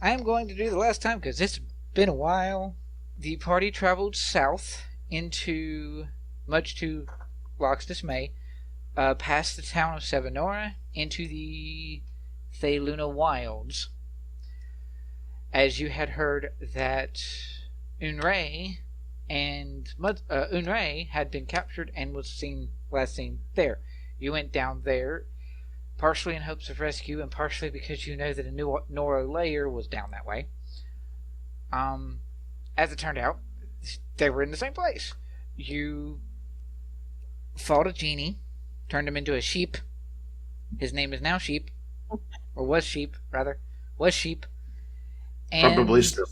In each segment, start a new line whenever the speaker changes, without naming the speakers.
I am going to do the last time because it's been a while. The party traveled south into, much to Locke's dismay, past the town of Sevenora into the Theluna Wilds. As you had heard that Unrae and Unrae had been captured and was last seen there. You went down there, partially in hopes of rescue, and partially because you know that a new Noro layer was down that way. As it turned out, they were in the same place. You fought a genie, turned him into a sheep. His name is now Sheep, or was Sheep, rather. Was Sheep. And,
probably still.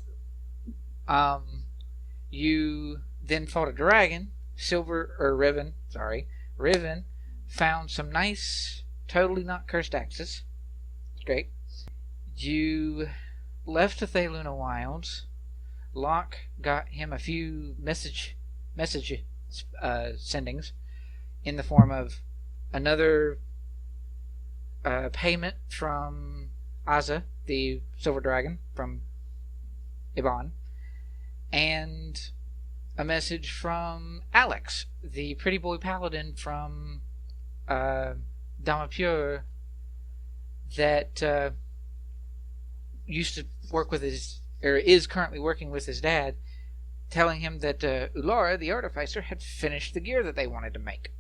You then fought a dragon. Riven found some nice, totally not cursed axes. It's great. You left the Theluna Wilds. Locke got him a few message sendings in the form of another payment from Aza, the silver dragon from Iban, and a message from Alex, the pretty boy paladin from Damapure, that used to work with is currently working with his dad, telling him that Ulara, the artificer, had finished the gear that they wanted to make.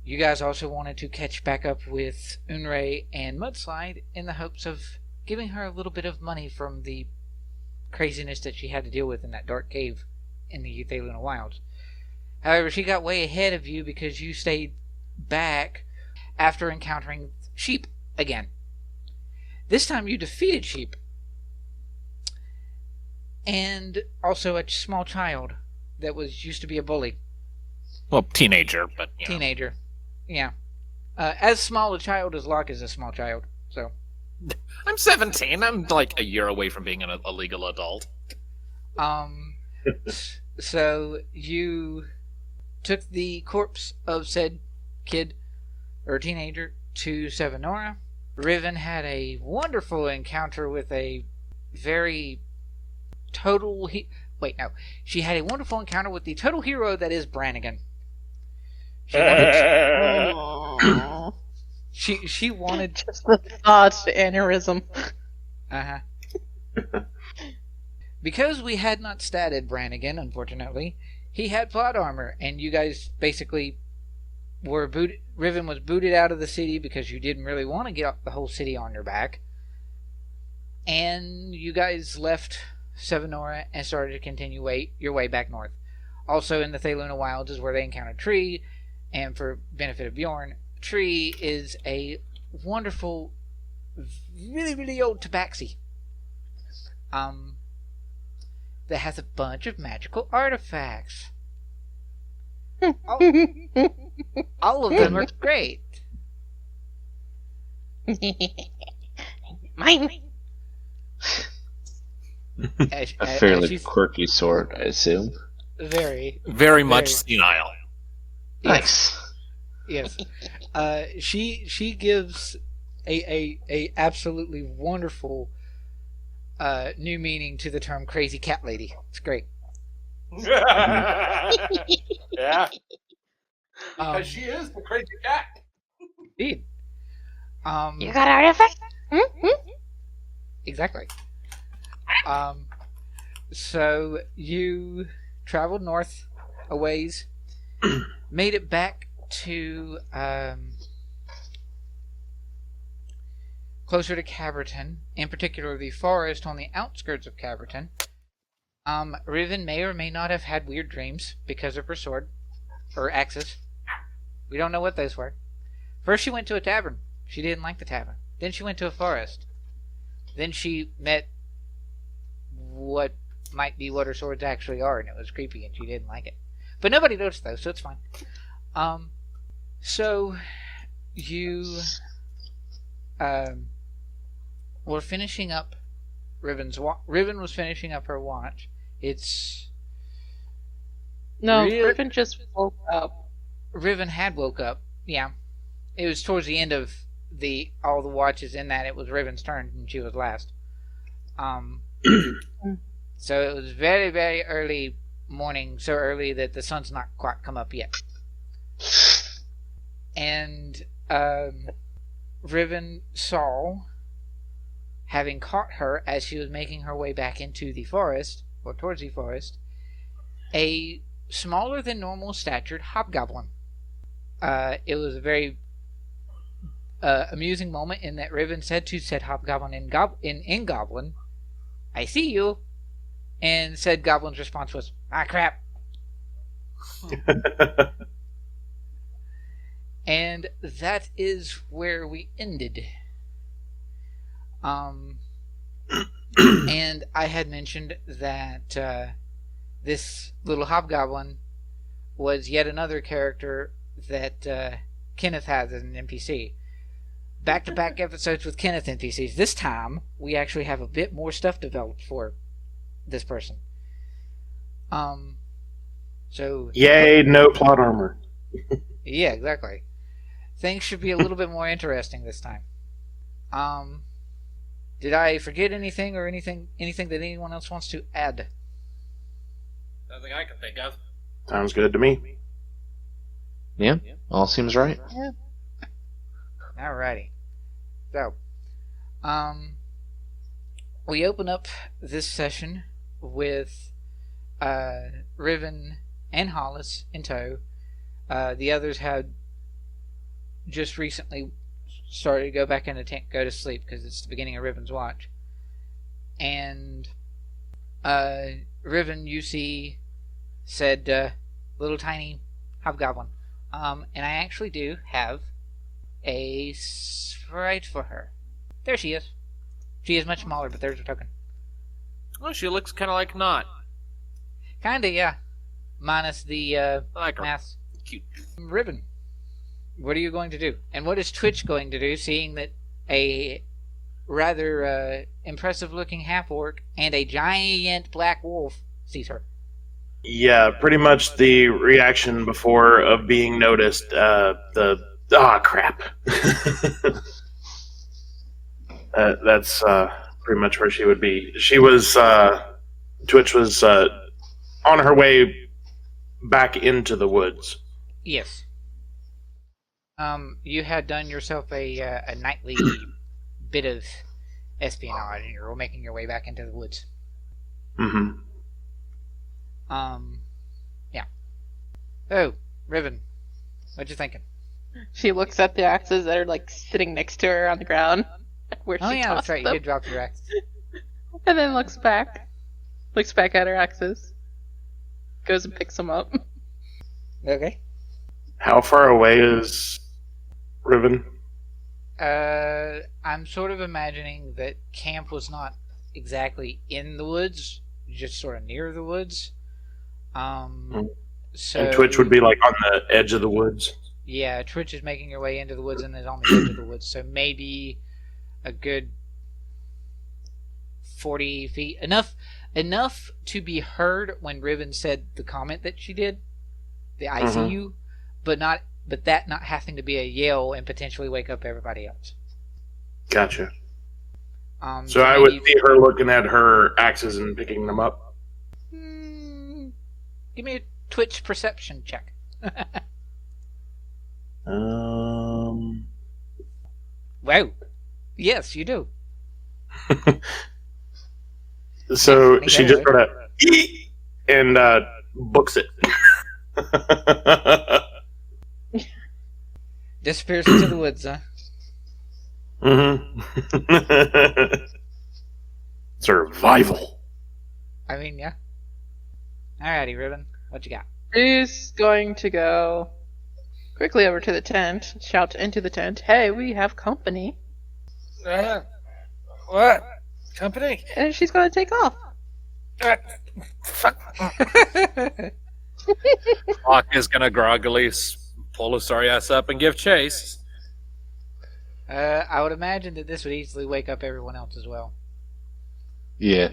You guys also wanted to catch back up with Unrae and Mudslide in the hopes of giving her a little bit of money from the craziness that she had to deal with in that dark cave in the Theluna Wilds. However, she got way ahead of you because you stayed back after encountering Sheep again. This time you defeated Sheep. And also a small child that used to be a bully.
Well, teenager, but...
Teenager. Yeah. As small a child as Locke is a small child, so...
I'm 17. I'm like a year away from being a legal adult.
So you took the corpse of said kid, or teenager, to Sevenora. Riven had a wonderful encounter with a very total... She had a wonderful encounter with the total hero that is Brannigan. She wanted...
Just the thought, aneurysm.
Because we had not statted Brannigan, unfortunately, he had plot armor, and you guys basically were booted... Riven was booted out of the city because you didn't really want to get the whole city on your back. And you guys left Sevenora and started to continue your way back north. Also in the Theluna Wilds is where they encountered Tree, and for benefit of Bjorn, Tree is a wonderful, really, really old tabaxi. That has a bunch of magical artifacts. All of them are great.
Mine.
A fairly quirky sword, I assume.
Very much senile.
Nice.
Yes. She gives a absolutely wonderful new meaning to the term crazy cat lady. It's great.
Yeah. Because she is the crazy cat.
Indeed.
You got artifact?
Exactly. So you traveled north a ways, made it back to closer to Caverton, in particular the forest on the outskirts of Caverton. Riven may or may not have had weird dreams because of her sword, or axes. We don't know what those were. First she went to a tavern. She didn't like the tavern. Then she went to a forest. Then she met what might be what her swords actually are, and it was creepy, and she didn't like it. But nobody noticed those, so it's fine. So you were finishing up Riven was finishing up her watch.
Riven just woke up.
Riven had woke up. Yeah, it was towards the end of all the watches in that, it was Riven's turn, and she was last. So it was very, very early morning, so early that the sun's not quite come up yet. And Riven saw, having caught her as she was making her way back into the forest, or towards the forest, a smaller than normal statured hobgoblin. It was a very amusing moment in that Riven said to said hobgoblin in Goblin, "I see you," and said Goblin's response was, "Ah, crap." And that is where we ended. And I had mentioned that this little hobgoblin was yet another character that Kenneth has as an NPC. Back-to-back episodes with Kenneth NPCs. This time, we actually have a bit more stuff developed for this person. So
yay, no plot armor.
Yeah, exactly. Things should be a little bit more interesting this time. Did I forget anything or anything that anyone else wants to add?
Nothing I can think of.
Sounds good to me.
Yeah, all seems right.
Yeah.
Alrighty. So, we open up this session with Riven and Hollis in tow. The others had just recently started to go back in the tent, go to sleep, because it's the beginning of Riven's watch. And Riven, you see, said, little tiny hobgoblin. And I actually do have a sprite for her. There she is. She is much smaller, but there's her token.
Oh, she looks kind of like Not.
Kinda, yeah. Minus the
I like her.
mask.
Cute.
Riven, what are you going to do? And what is Twitch going to do, seeing that a rather impressive-looking half-orc and a giant black wolf sees her?
Yeah, pretty much the reaction before of being noticed. Crap. That's pretty much where she would be. She was, Twitch was on her way back into the woods.
Yes. You had done yourself a nightly bit of espionage, and you're making your way back into the woods.
Mm-hmm.
Yeah. Oh, Riven, what you thinking?
She looks at the axes that are like sitting next to her on the ground, where she
Yeah, that's
tossed
right.
them.
You did drop your axe.
And then looks back at her axes, goes and picks them up.
Okay.
How far away is Riven?
I'm sort of imagining that camp was not exactly in the woods, just sort of near the woods. So
And Twitch would be like on the edge of the woods.
Yeah, Twitch is making her way into the woods and is on the edge of the woods, so maybe a good 40 feet. Enough to be heard when Riven said the comment that she did, the ICU, but that not having to be a yell and potentially wake up everybody else.
Gotcha.
So
I would see her looking at her axes and picking them up.
Give me a Twitch perception check. Wow. Yes, you do.
So she just sort of and books it.
Disappears into the woods, huh?
Mm-hmm. Survival.
I mean, yeah. Alrighty, Riven, what you got?
She's going to go quickly over to the tent, shout into the tent, "Hey, we have company."
What? Company?
And she's going to take off.
Fuck. Locke is gonna groggily pull his sorry ass up and give chase.
I would imagine that this would easily wake up everyone else as well.
Yeah.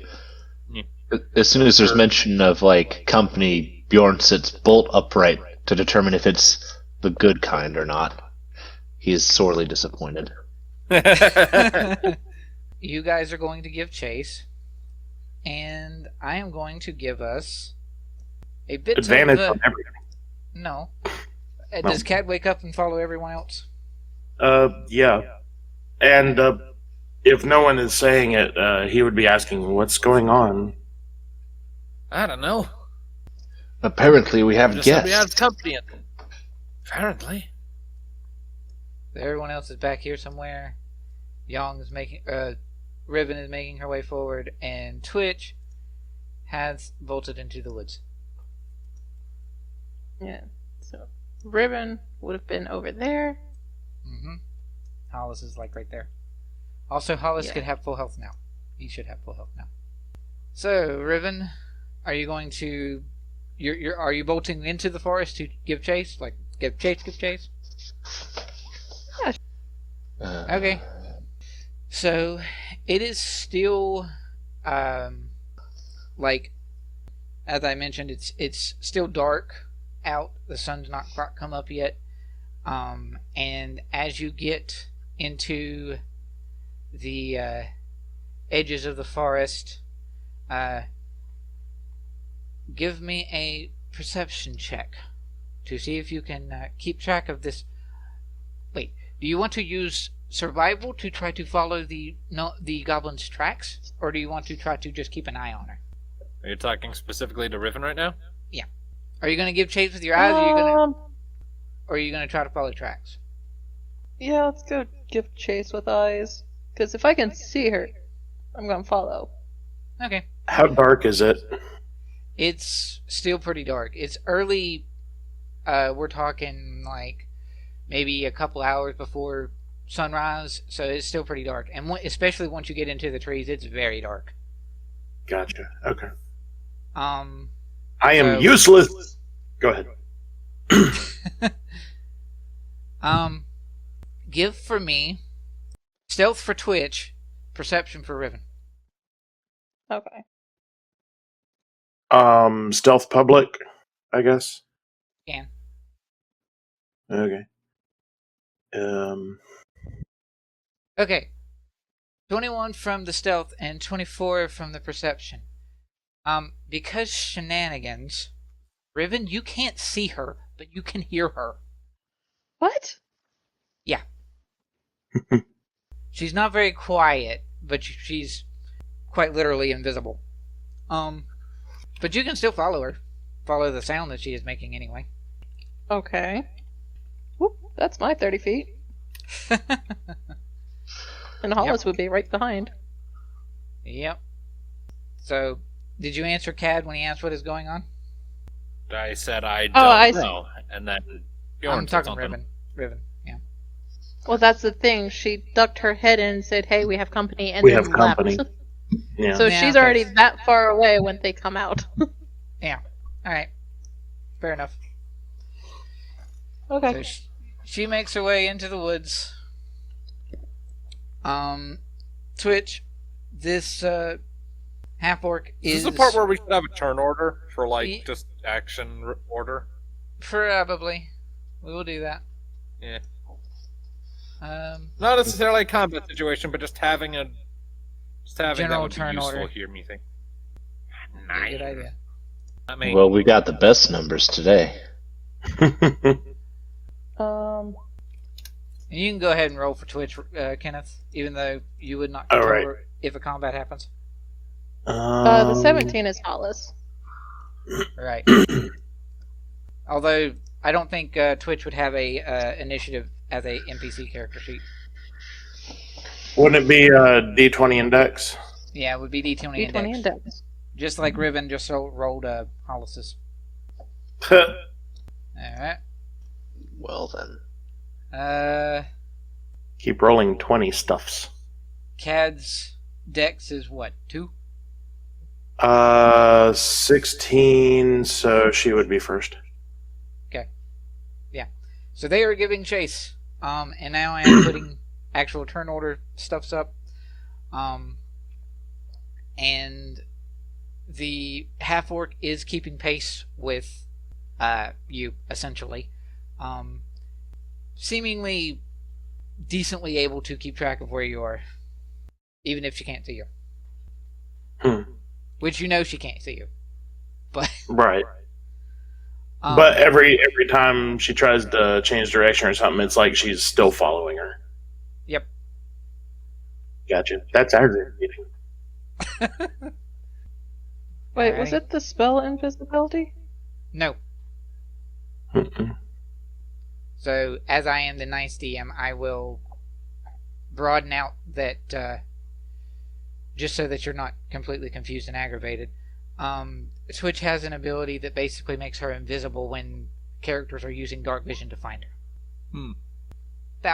As soon as there's mention of, like, company, Bjorn sits bolt upright to determine if it's the good kind or not. He is sorely disappointed.
You guys are going to give chase, and I am going to give us a bit
Advantage
of
on everything.
No. Does Cat wake up and follow everyone else?
Yeah. And if no one is saying it, he would be asking, "What's going on?"
I don't know.
Apparently, we have
Just said we
guests.
had company. Apparently.
Everyone else is back here somewhere. Young is making, Riven is making her way forward, and Twitch has bolted into the woods.
Yeah. So Ribbon would have been over there.
Mm-hmm. Hollis is like right there. Also, Hollis
Yeah.
could have full health now. He should have full health now. So, Riven, are you going to? Are you bolting into the forest to give chase? Like give chase? Okay. So, it is still, like, as I mentioned, it's still dark out. The sun's not quite come up yet. And as you get into the edges of the forest, give me a perception check to see if you can keep track of this. Wait, do you want to use survival to try to follow the goblin's tracks, or do you want to try to just keep an eye on her?
Are you talking specifically to Riven right now?
Are you going to give chase with your eyes, or are you going to try to follow tracks?
Yeah, let's go give chase with eyes. Because if I can see her, I'm gonna follow.
Okay.
How dark is it?
It's still pretty dark. It's early. We're talking like maybe a couple hours before sunrise, so it's still pretty dark. And especially once you get into the trees, it's very dark.
Gotcha. Okay.
I
am useless. Go ahead.
Give for me stealth for Twitch, perception for Riven.
Okay.
Stealth public, I guess.
Can.
Okay.
Okay. 21 from the stealth and 24 from the perception. Because shenanigans, Riven, you can't see her, but you can hear her.
What?
Yeah. She's not very quiet, but she's quite literally invisible. But you can still follow her. Follow the sound that she is making anyway.
Okay. Whoop, that's my 30 feet. And Hollis would be right behind.
Yep. So, did you answer Cad when he asked what is going on?
I said I don't
I
know. And then Bjorn
I'm
said
talking
something.
Riven, yeah.
Well, that's the thing. She ducked her head in and said, "Hey, we have company," and
We
then
have company.
left.
Yeah.
So
Yeah,
she's
okay.
already that far away when they come out.
Alright. Fair enough.
Okay.
So she makes her way into the woods. Twitch, this half-orc
Is
is...
this the part where we should have a turn order for, like,
Ye-
just action order?
Probably. We will do that.
Yeah.
Um,
Not necessarily a combat situation, but just having that
General
would be
turn
useful
order.
here, me think.
good idea.
I mean,
Well, we got the best numbers today.
And you can go ahead and roll for Twitch, Kenneth, even though you would not
All
control
right.
her if a combat happens.
The 17 is Hollis.
Right. Although, I don't think Twitch would have a initiative as a NPC character sheet.
Wouldn't it be a D20 index?
Yeah, it would be D20
D20
index.
index.
Just like Riven just rolled Hollis's. Alright.
Well then.
Keep rolling 20 stuffs.
Cad's dex is what, 2?
16, so she would be first.
So they are giving chase. And now I am putting actual turn order stuffs up. And the half-orc is keeping pace with you, essentially. Seemingly decently able to keep track of where you are, even if she can't see you. Which you know she can't see you, but
right. But every time she tries to change direction or something, it's like she's still following her.
Yep.
Gotcha. That's aggravating.
Wait, was it the spell invisibility?
No. So, as I am the nice DM, I will broaden out that, just so that you're not completely confused and aggravated. Twitch has an ability that basically makes her invisible when characters are using dark vision to find her.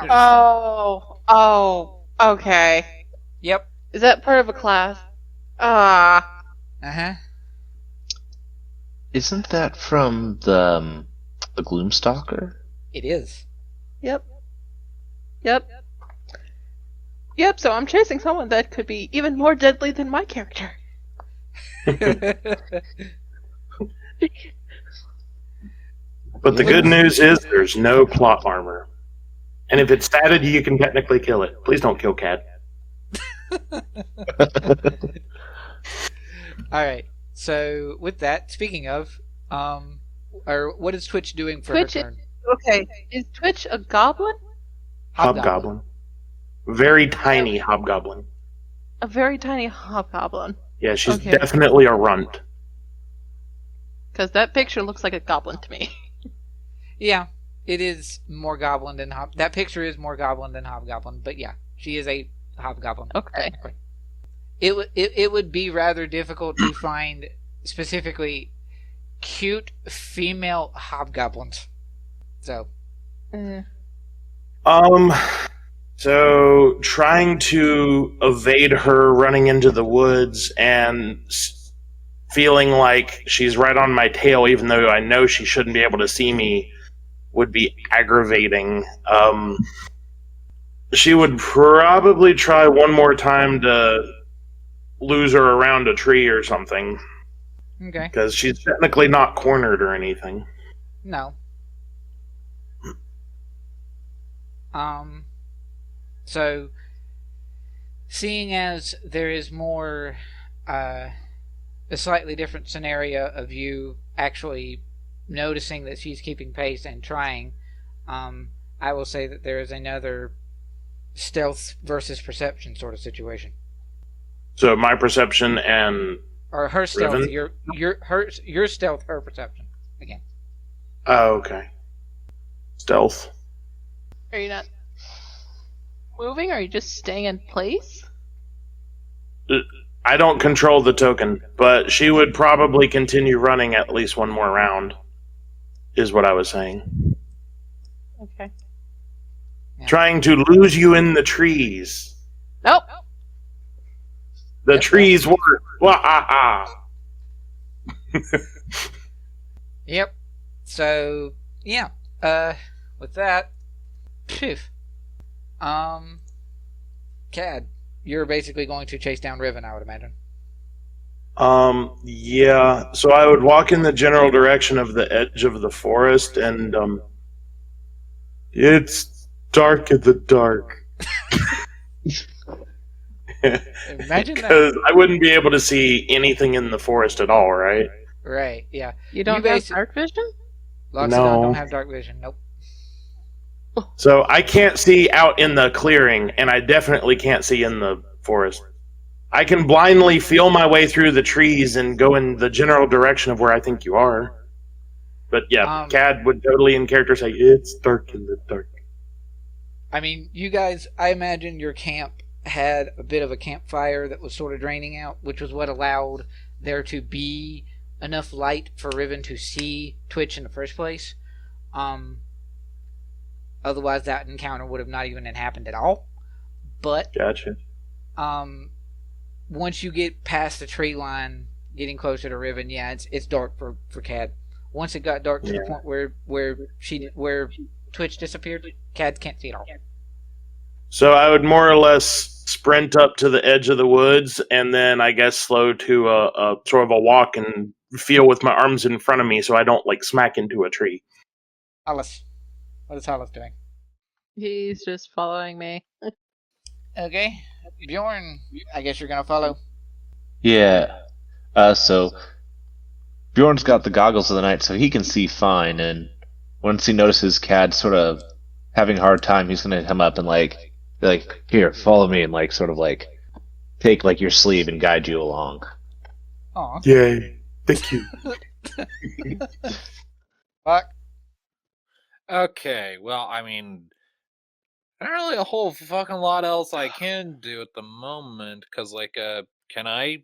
Oh, okay.
Yep.
Is that part of a class?
Uh-huh.
Isn't that from the Gloomstalker?
It is.
Yep, so I'm chasing someone that could be even more deadly than my character.
But the good news is there's no plot armor. And if it's statted, you can technically kill it. Please don't kill Cat.
Alright, so with that, speaking of, what is Twitch doing for
Twitch
her turn?
Okay, is Twitch a goblin?
Hobgoblin. Very tiny hobgoblin.
A very tiny hobgoblin.
Yeah, she's definitely a runt.
Because that picture looks like a goblin to me.
Yeah, it is more goblin than that picture is more goblin than hobgoblin, but yeah, she is a hobgoblin.
Okay.
It would be rather difficult to find specifically cute female hobgoblins. So.
So trying to evade her running into the woods and feeling like she's right on my tail, even though I know she shouldn't be able to see me, would be aggravating. She would probably try one more time to lose her around a tree or something.
Okay.
Because she's technically not cornered or anything.
No. So, seeing as there is more, a slightly different scenario of you actually noticing that she's keeping pace and trying, I will say that there is another stealth versus perception sort of situation.
So my perception and
or her stealth,
Riven?
your stealth, her perception again.
Oh, okay. Stealth.
Are you not moving? Or are you just staying in place?
I don't control the token, but she would probably continue running at least one more round, is what I was saying.
Okay.
Yeah.
Trying to lose you in the trees.
Nope.
The trees work. Wah-ah-ah.
Yep. So, yeah. With that, phew. Cad, you're basically going to chase down Riven, I would imagine.
Yeah. So I would walk in the general direction of the edge of the forest, and it's dark in the dark.
Imagine that.
Because I wouldn't be able to see anything in the forest at all, right?
Right, yeah.
You don't have dark vision?
Loxodon
No.
don't have dark vision, nope.
So I can't see out in the clearing, and I definitely can't see in the forest. I can blindly feel my way through the trees and go in the general direction of where I think you are. But yeah, Cad would totally in character say, it's dark in the dark.
I mean, you guys, I imagine your camp had a bit of a campfire that was sort of draining out, which was what allowed there to be enough light for Riven to see Twitch in the first place. Otherwise, that encounter would have not even happened at all. But
Gotcha.
Once you get past the tree line, getting closer to Riven, yeah, it's dark for Cad. Once it got dark to the point where Twitch disappeared, Cad can't see it all.
So I would more or less sprint up to the edge of the woods, and then I guess slow to a sort of a walk and feel with my arms in front of me so I don't like smack into a tree.
Hollis. What is Hollis doing?
He's just following me.
Okay. Bjorn, I guess you're gonna follow.
Yeah. So Bjorn's got the goggles of the night, so he can see fine. And once he notices Cad sort of having a hard time, he's gonna come up and be like, here, follow me, and sort of take your sleeve and guide you along.
Aw.
Yay. Thank you.
Fuck.
Okay, well, I mean, not really a whole fucking lot else I can do at the moment, because, can I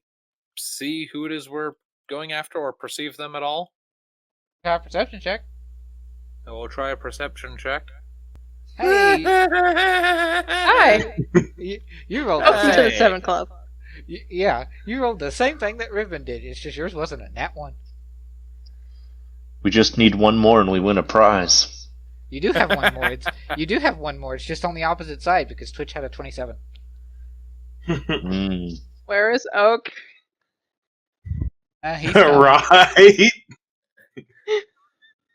see who it is we're going after or perceive them at all?
Try a perception check.
I will try a perception check.
Hey,
Hi!
you rolled
Welcome
the
to the
same.
7 Club.
Yeah, you rolled the same thing that Riven did. It's just yours wasn't a nat one.
We just need one more and we win a prize.
You do have one more. You do have one more. It's just on the opposite side because Twitch had a 27.
Mm.
Where is Oak?
He's coming.
Right.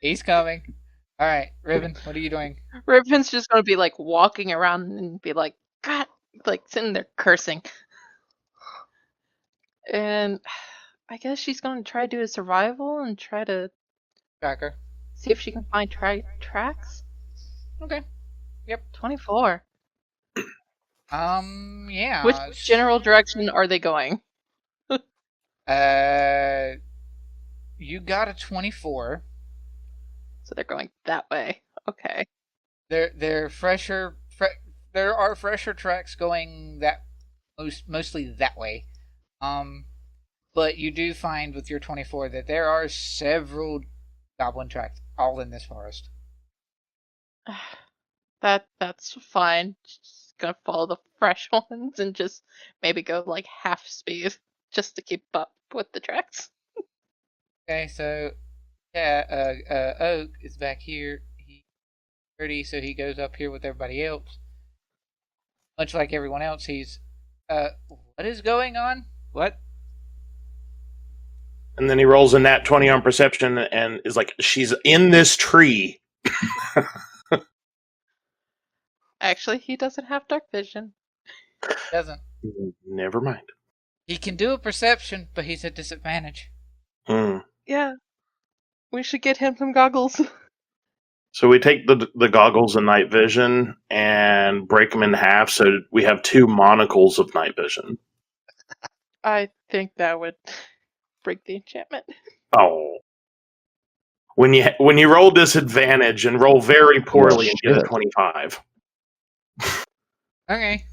He's coming. All right, Riven, what are you doing?
Riven's just gonna be walking around and be like, God, sitting there cursing. And I guess she's gonna try to do a survival and try to
Tracker.
see if she can find tracks.
Okay.
24.
Yeah.
Which general direction are they going?
You got a 24.
So they're going that way. Okay.
They're fresher. There are fresher tracks going mostly that way. But you do find with your 24 that there are several goblin tracks all in this forest.
That's fine. Just gonna follow the fresh ones and just maybe go half speed just to keep up with the tracks.
Okay, so yeah, Oak is back here. He's 30, so he goes up here with everybody else. Much like everyone else, he's what is going on? What?
And then he rolls a nat 20 on perception and is like, she's in this tree.
Actually, he doesn't have dark vision.
Doesn't.
Never mind.
He can do a perception, but he's at disadvantage.
Hmm.
Yeah. We should get him some goggles.
So we take the goggles and night vision and break them in half so we have 2 monocles of night vision.
I think that would break the enchantment.
Oh. When you roll disadvantage and roll very poorly and get a 25.
Okay.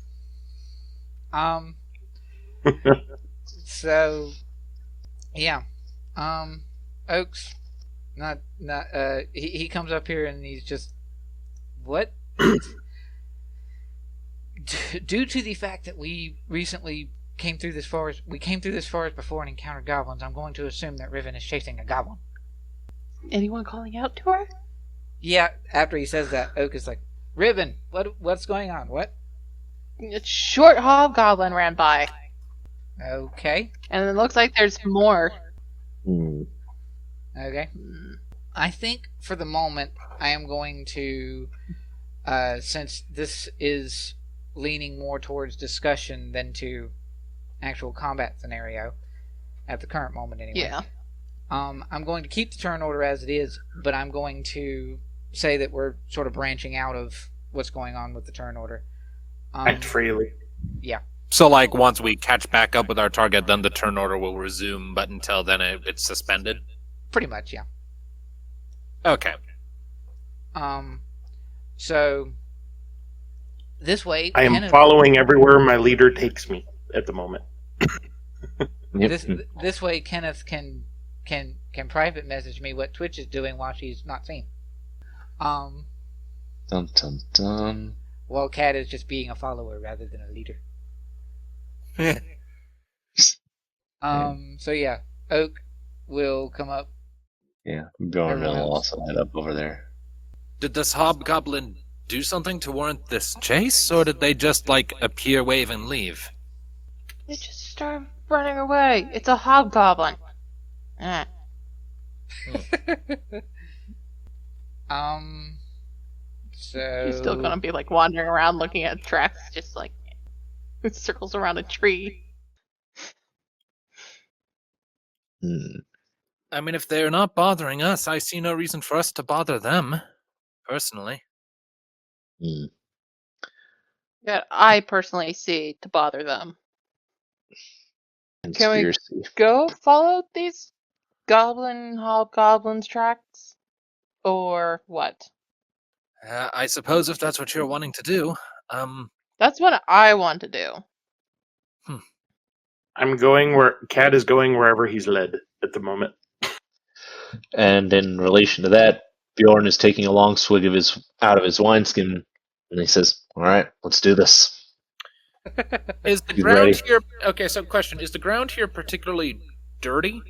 So, yeah. Oaks, he comes up here and he's just, what? Due to the fact that we recently came through this forest before and encountered goblins, I'm going to assume that Riven is chasing a goblin.
Anyone calling out to her?
Yeah, after he says that, Oak is like, Riven, what's going on? What?
A short hobgoblin ran by.
Okay.
And it looks like there's more.
Okay. I think for the moment I am going to, since this is leaning more towards discussion than to actual combat scenario, at the current moment anyway.
Yeah.
I'm going to keep the turn order as it is, but I'm going to say that we're sort of branching out of what's going on with the turn order.
Act freely.
Yeah.
So, once we catch back up with our target, then the turn order will resume, but until then it's suspended?
Pretty much, yeah.
Okay.
So, this way...
I am following everywhere my leader takes me at the moment.
This way, Kenneth can private message me what Twitch is doing while she's not seen.
Dun dun dun.
Well, Cat is just being a follower rather than a leader. So yeah, Oak will come up.
Yeah, Bjorn will also head up over there.
Did this hobgoblin do something to warrant this chase, or did they just, appear, wave, and leave?
They just start running away. It's a hobgoblin.
So
He's still gonna be like wandering around looking at tracks, just like circles around a tree.
I mean, if they're not bothering us, I see no reason for us to bother them, personally.
That I personally see to bother them. Can we
Conspiracy.
go follow these hobgoblins tracks? Or what?
I suppose if that's what you're wanting to do,
That's what I want to do.
I'm going where Cat is going wherever he's led at the moment.
And in relation to that, Bjorn is taking a long swig of out of his wineskin, and he says, "All right, let's do this."
is the
You
ground
ready?
here... Okay, so question. Is the ground here particularly dirty?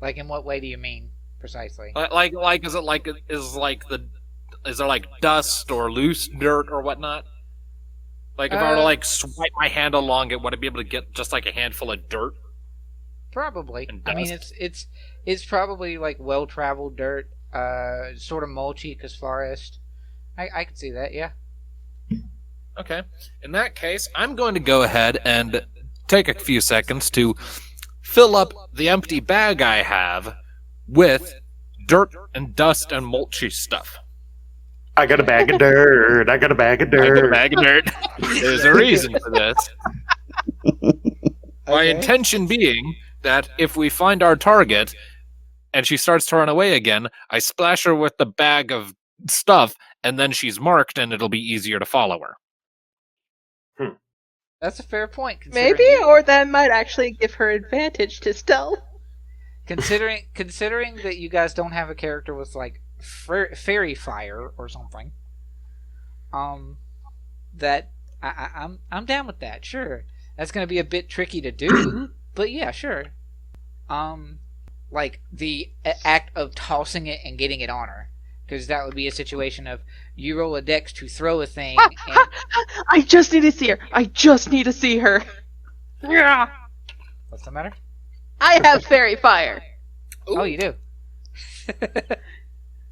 Like in what way do you mean precisely?
Like, is there like dust or loose dirt or whatnot? Like, if I were to like swipe my hand along it, would I be able to get just like a handful of dirt?
Probably.
And
I mean,
dust.
it's probably like well traveled dirt, sort of mulchy because forest. I could see that. Yeah.
Okay. In that case, I'm going to go ahead and take a few seconds to fill up the empty bag I have with dirt and dust and mulchy stuff.
I got a bag of dirt. I got a bag of dirt.
I got a bag of dirt. There's a reason for this. My
Okay.
intention being that if we find our target and she starts to run away again, I splash her with the bag of stuff, and then she's marked, and it'll be easier to follow her.
That's a fair point. Considering
Maybe, or that might actually give her advantage to stealth.
considering that you guys don't have a character with like fairy fire or something. That I'm down with that. Sure, that's gonna be a bit tricky to do, but yeah, sure. Like the act of tossing it and getting it on her, because that would be a situation of you roll a dex to throw a thing. And,
I just need to see her. I just need to see her. Yeah.
what's the matter?
I have fairy fire.
Oh, you do.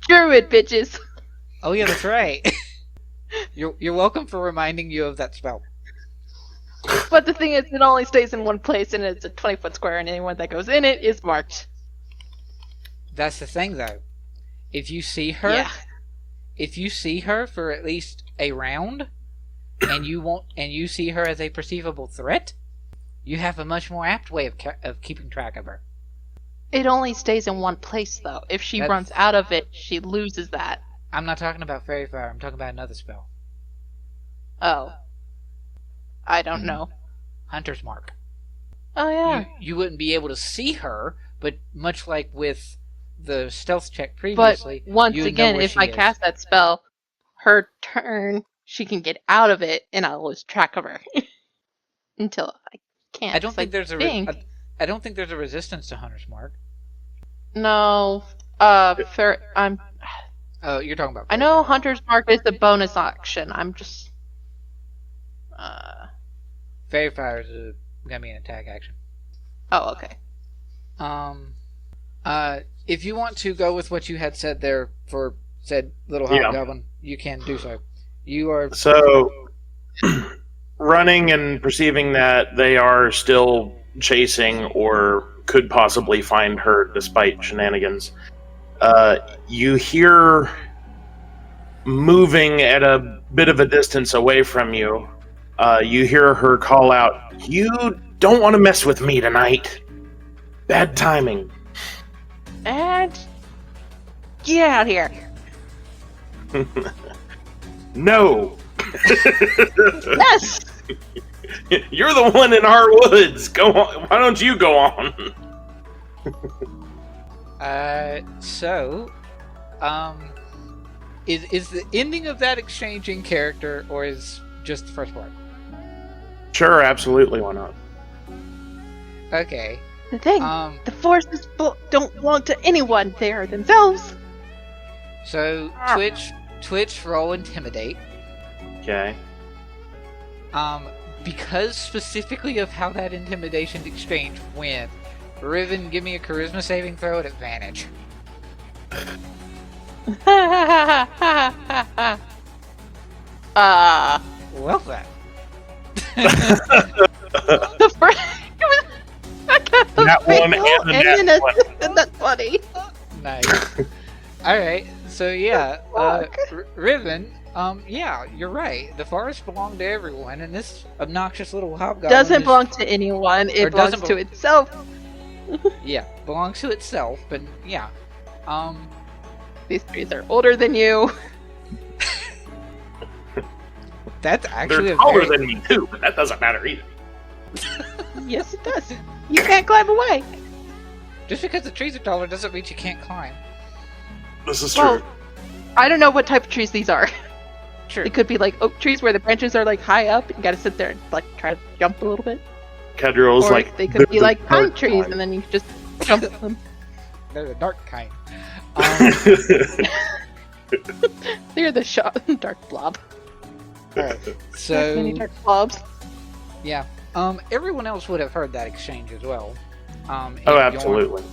Druid bitches.
Oh yeah, that's right. You're welcome for reminding you of that spell.
But the thing is, it only stays in one place, and it's a 20-foot square, and anyone that goes in it is marked.
That's the thing, though. If you see her,
Yeah.
if you see her for at least a round, and you see her as a perceivable threat, you have a much more apt way of keeping track of her.
It only stays in one place, though. If she
That's-
runs out of it, she loses that.
I'm not talking about fairy fire. I'm talking about another spell,
Oh. I don't know.
Hunter's Mark.
Oh, yeah.
You wouldn't be able to see her, but much like with the stealth check previously,
But once
you would know
again,
where
if
she
I
is.
cast that spell, her turn, she can get out of it, and I'll lose track of her. Until I can't.
I don't
'cause
think there's a.
think-
I don't think there's a resistance to Hunter's Mark.
No. I'm.
Oh, you're talking about.
I know Hunter's Mark is the bonus action. I'm just.
Fairy fire is gonna be an attack action.
Oh, okay.
If you want to go with what you had said there for said little
Yeah.
hobgoblin, you can do so. You are
So, running and perceiving that they are still chasing or could possibly find her despite shenanigans, you hear moving at a bit of a distance away from you. You hear her call out, "You don't want to mess with me tonight. Bad timing."
And. Get out here.
No.
Yes!
You're the one in our woods. Go on. Why don't you go on?
Is the ending of that exchange in character, or is just the first part?
Sure, absolutely. Why not?
Okay.
The thing, the forces don't belong to anyone. They are themselves.
So Twitch roll intimidate.
Okay.
Because specifically of how that intimidation exchange went, Riven, give me a charisma saving throw at advantage. Well then.
The first. I got the
That one
wiggle,
and that one.
Isn't that funny?
Nice. Alright, so yeah,
Fuck.
Riven, yeah, you're right. The forest belonged to everyone, and this obnoxious little hobgoblin
Doesn't
is-
belong to anyone.
or
It belongs
doesn't
to
bel-
itself.
Yeah, belongs to itself, but yeah.
These trees are older than you.
That's actually
They're
a
taller
very...
than me too, but that doesn't matter either.
Yes, it does. You can't climb away.
Just because the trees are taller doesn't mean you can't climb.
This is
Well,
true.
I don't know what type of trees these are.
True.
It could be like oak trees where the branches are like high up and you gotta sit there and like try to jump a little bit.
Kadruil's
Or
like
they could be
the
like pine
dark
trees
kind.
and then you just jump them.
They're the dark kind.
They're the dark blob.
Alright,
There's many
so...
dark blobs.
Yeah. Everyone else would have heard that exchange as well.
Oh,
if Bjorn-
absolutely.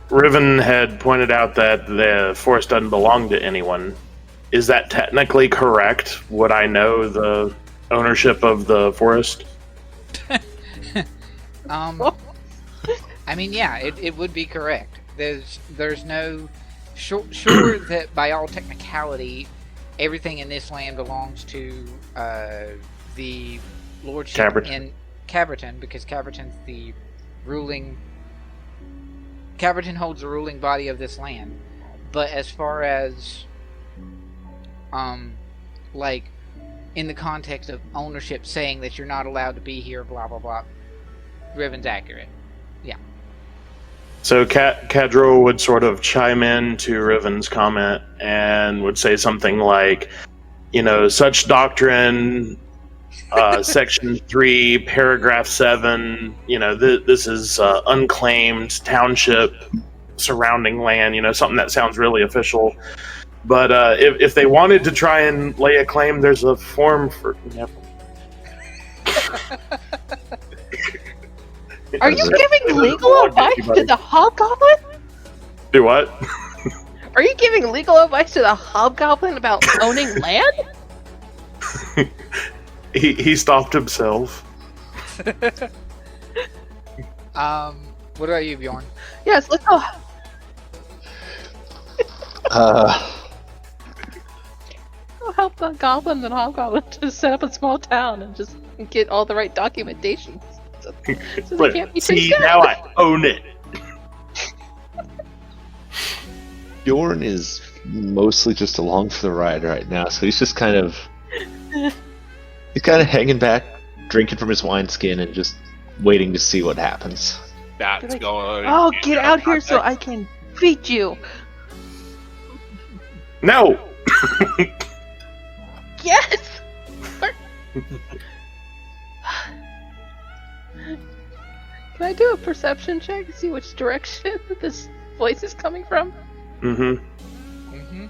Riven had pointed out that the forest doesn't belong to anyone. Is that technically correct? Would I know the ownership of the forest?
I mean, yeah, it would be correct. There's no sure that by all technicality, everything in this land belongs to the lordship
Caverton.
in Caverton, because Caverton's the ruling. Caverton holds the ruling body of this land. But as far as like in the context of ownership saying that you're not allowed to be here, blah blah blah, Riven's accurate.
So Kadruil would sort of chime in to Riven's comment and would say something like, such doctrine, section 3, paragraph 7, this is unclaimed township surrounding land, something that sounds really official. But if they wanted to try and lay a claim, there's a form for...
Are you giving legal advice to the hobgoblin?
Do what?
Are you giving legal advice to the hobgoblin about owning land?
He stopped himself.
What about you, Bjorn?
Yes, let's go. Go help the goblins and hobgoblins to set up a small town and just get all the right documentation. So they can't be
See,
taken
now
out.
I own it.
Bjorn is mostly just along for the ride right now, so he's just kind of hanging back, drinking from his wineskin, and just waiting to see what happens.
That's
Like,
going.
Oh, get out here so I can feed you.
No!
Yes! Can I do a perception check to see which direction this voice is coming from?
Mm-hmm.
Mm-hmm.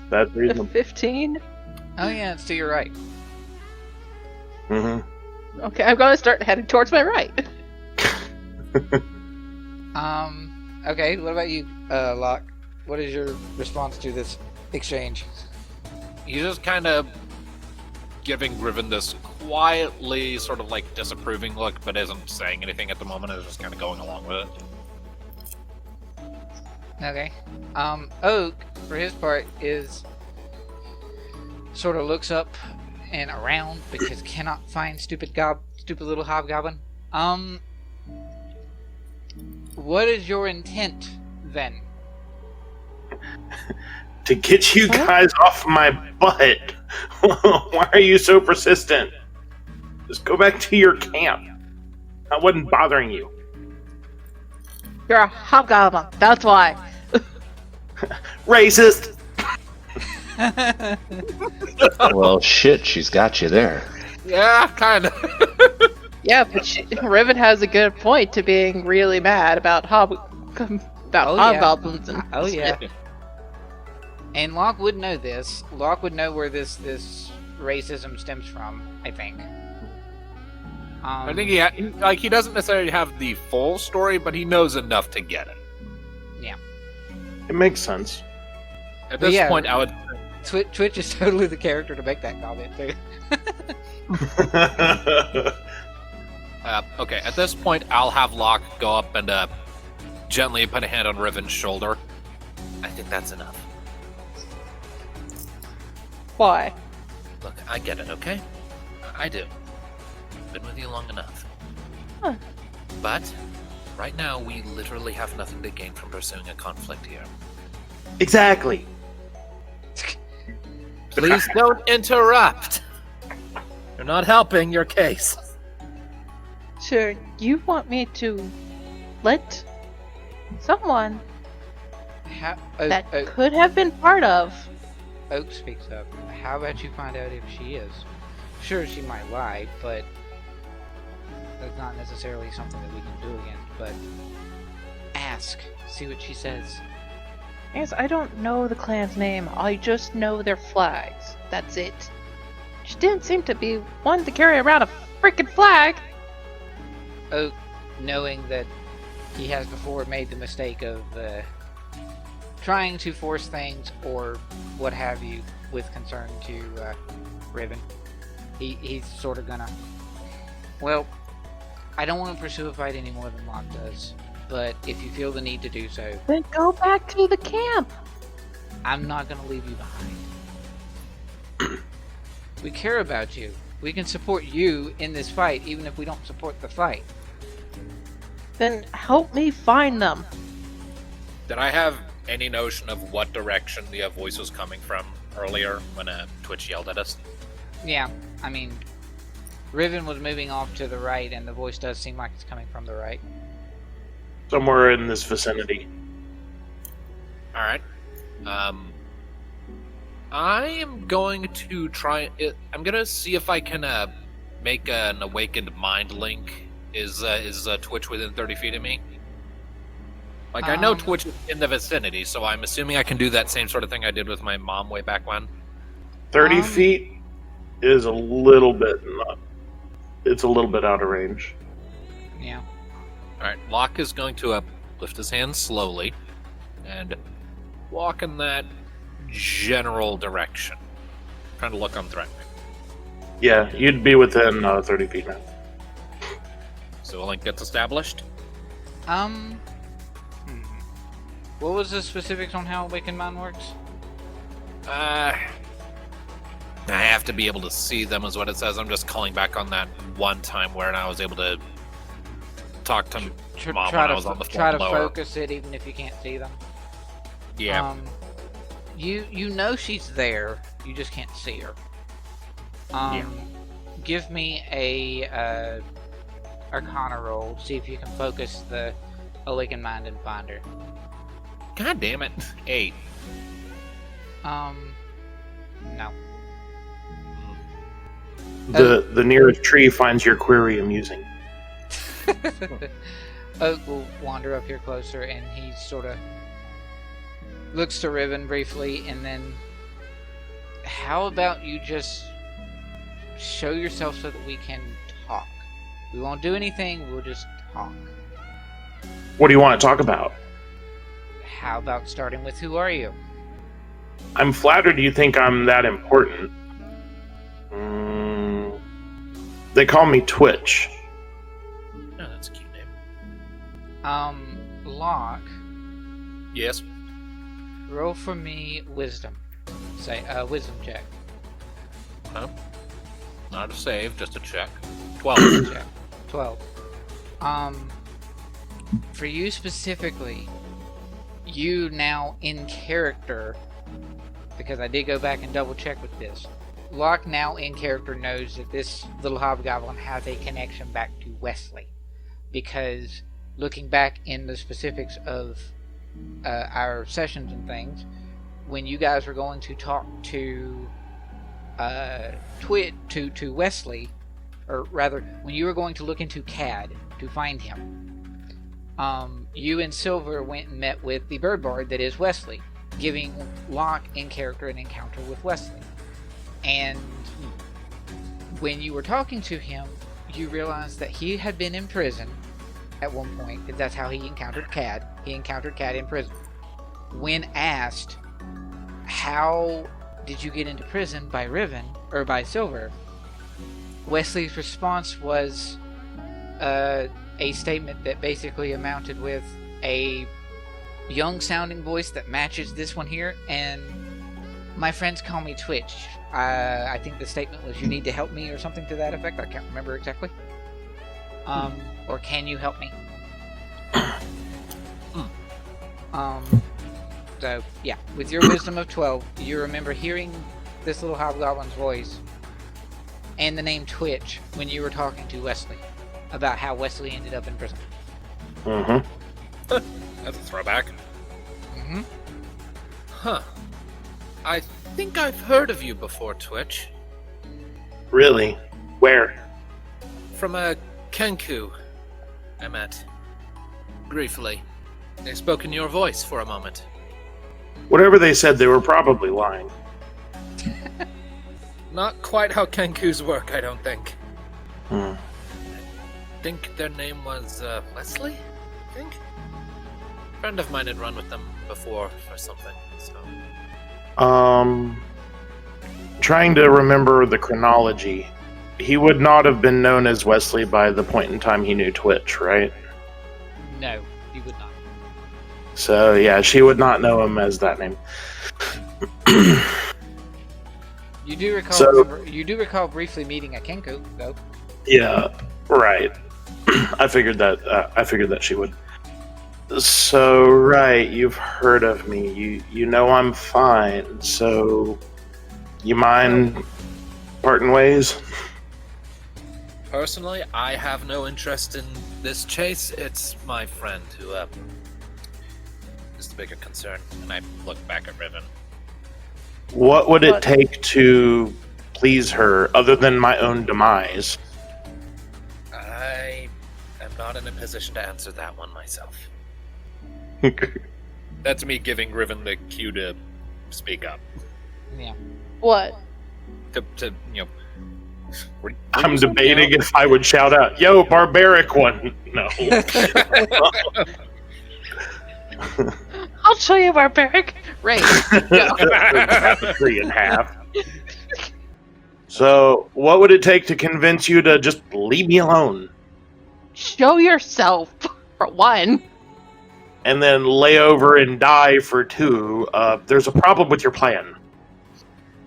That's
The
reasonable.
15?
Oh yeah, it's to your right.
Mm-hmm.
Okay, I'm gonna start heading towards my right.
Okay, what about you, Locke? What is your response to this exchange?
He's just kind of giving Riven this quietly sort of like disapproving look, but isn't saying anything at the moment. Is just kind of going along with it.
Okay. Oak, for his part, is sort of looks up and around because cannot find stupid little hobgoblin. What is your intent then?
To get you guys off my butt. Why are you so persistent? Just go back to your camp. I wasn't bothering you.
You're a hobgoblin, that's why.
Racist!
Well, shit, she's got you there.
Yeah, kind of.
Yeah, but Riven has a good point to being really mad about hobgoblins and
Oh yeah. And Locke would know this. Locke would know where this racism stems from, I think.
I think he doesn't necessarily have the full story, but he knows enough to get it.
Yeah.
It makes sense.
At
But
this
yeah.
point, I would.
Twitch is totally the character to make that comment too.
Okay, at this point, I'll have Locke go up and gently put a hand on Riven's shoulder. I think that's enough.
Why?
Look, I get it, okay? I do. Been with you long enough.
Huh.
But, right now, we literally have nothing to gain from pursuing a conflict here.
Exactly.
Please don't interrupt! You're not helping your case.
Sure, you want me to let someone
How,
that could have been part of.
Oak speaks up. How about you find out if she is? Sure, she might lie, but that's not necessarily something that we can do against. But ask, see what she says.
Yes, I don't know the clan's name. I just know their flags. That's it. She didn't seem to be one to carry around a freaking flag.
Oak, knowing that he has before made the mistake of trying to force things or what have you with concern to Riven, he's sort of gonna. Well, I don't want to pursue a fight any more than Locke does, but if you feel the need to do so,
Then go back to the camp.
I'm not gonna leave you behind. We care about you. We can support you in this fight, even if we don't support the fight.
Then help me find them.
Did I have any notion of what direction the voice was coming from earlier when Twitch yelled at us?
Yeah, I mean, Riven was moving off to the right, and the voice does seem like it's coming from the right.
Somewhere in this vicinity.
Alright. I am going to try. I'm going to see if I can make an awakened mind link. Is Twitch within 30 feet of me? Like, I know Twitch is in the vicinity, so I'm assuming I can do that same sort of thing I did with my mom way back when.
30 feet is a little bit it's a little bit out of range.
Yeah.
Alright, Locke is going to lift his hand slowly and walk in that general direction. Trying to look unthreatening.
Yeah, you'd be within 30 feet now.
So a link gets established.
What was the specifics on how Awakened Mind works?
I have to be able to see them, is what it says. I'm just calling back on that one time where I was able to talk to Mom when I was on the
Try
floor
to
below her.
focus it, even if you can't see them.
Yeah.
You know she's there. You just can't see her. Give me a Arcana roll. See if you can focus the Awakened Mind and find her.
God damn it. 8.
No.
The nearest tree finds your query amusing.
Oak will wander up here closer, and he sort of looks to Riven briefly, and then, how about you just show yourself so that we can talk? We won't do anything, we'll just talk.
What do you want to talk about?
How about starting with who are you?
I'm flattered you think I'm that important. They call me Twitch.
Oh, that's a cute name.
Locke,
Yes.
roll for me wisdom. Say, wisdom check.
Not a save, just a check. 12.
Check. 12. For you specifically, you now in character, because I did go back and double check with this, Locke now in character knows that this little hobgoblin has a connection back to Wesley, because looking back in the specifics of our sessions and things, when you guys were going to talk to to Wesley, or rather, when you were going to look into Cad to find him, you and Silver went and met with the bird bard that is Wesley, giving Locke in character an encounter with Wesley. And when you were talking to him, you realized that he had been in prison at one point. That's how he encountered Cad. He encountered Cad in prison. when asked, how did you get into prison by Riven, or by Silver, Wesley's response was a statement that basically amounted with a young sounding voice that matches this one here, and my friends call me Twitch. I think the statement was, you need to help me, or something to that effect. I can't remember exactly. Or can you help me? So, yeah, with your wisdom of 12, you remember hearing this little hobgoblin's voice and the name Twitch when you were talking to Wesley about how Wesley ended up in prison.
Mm-hmm.
That's a throwback.
Mm-hmm.
Huh. I think I've heard of you before, Twitch.
Really? Where?
From a Kenku I met. Briefly. They spoke in your voice for a moment.
Whatever they said, they were probably lying.
Not quite how Kenkus work, I don't think.
Hmm.
I think their name was, Wesley? I think? A friend of mine had run with them before or something, so...
Trying to remember the chronology. He would not have been known as Wesley by the point in time he knew Twitch, right?
No, he would not.
So, yeah, she would not know him as that name.
You do recall briefly meeting a Kenku, though.
Yeah, right. I figured that she would. So, right, you've heard of me. You know I'm fine. So, you mind parting ways?
Personally, I have no interest in this chase. It's my friend who, is the bigger concern. And I look back at Riven.
What would it take to please her, other than my own demise?
I am not in a position to answer that one myself. That's me giving Riven the cue to speak up.
Yeah.
What?
To you know...
I'm debating if I would shout out, "Yo, barbaric one!" No.
I'll show you, barbaric. Right. Go.
3.5. So, what would it take to convince you to just leave me alone?
Show yourself, for one.
And then lay over and die for 2. There's a problem with your plan.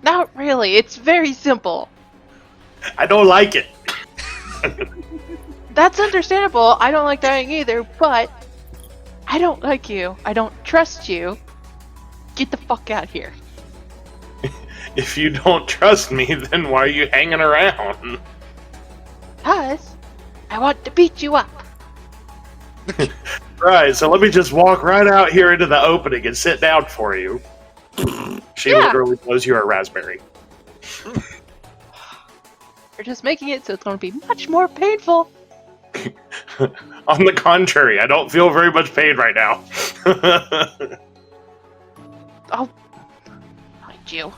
Not really. It's very simple.
I don't like it.
That's understandable. I don't like dying either, but I don't like you. I don't trust you. Get the fuck out here.
If you don't trust me, then why are you hanging around?
'Cause I want to beat you up.
Right, so let me just walk right out here into the opening and sit down for you. She literally blows you a raspberry.
You're just making it so it's going to be much more painful.
On the contrary, I don't feel very much pain right now.
I'll find you.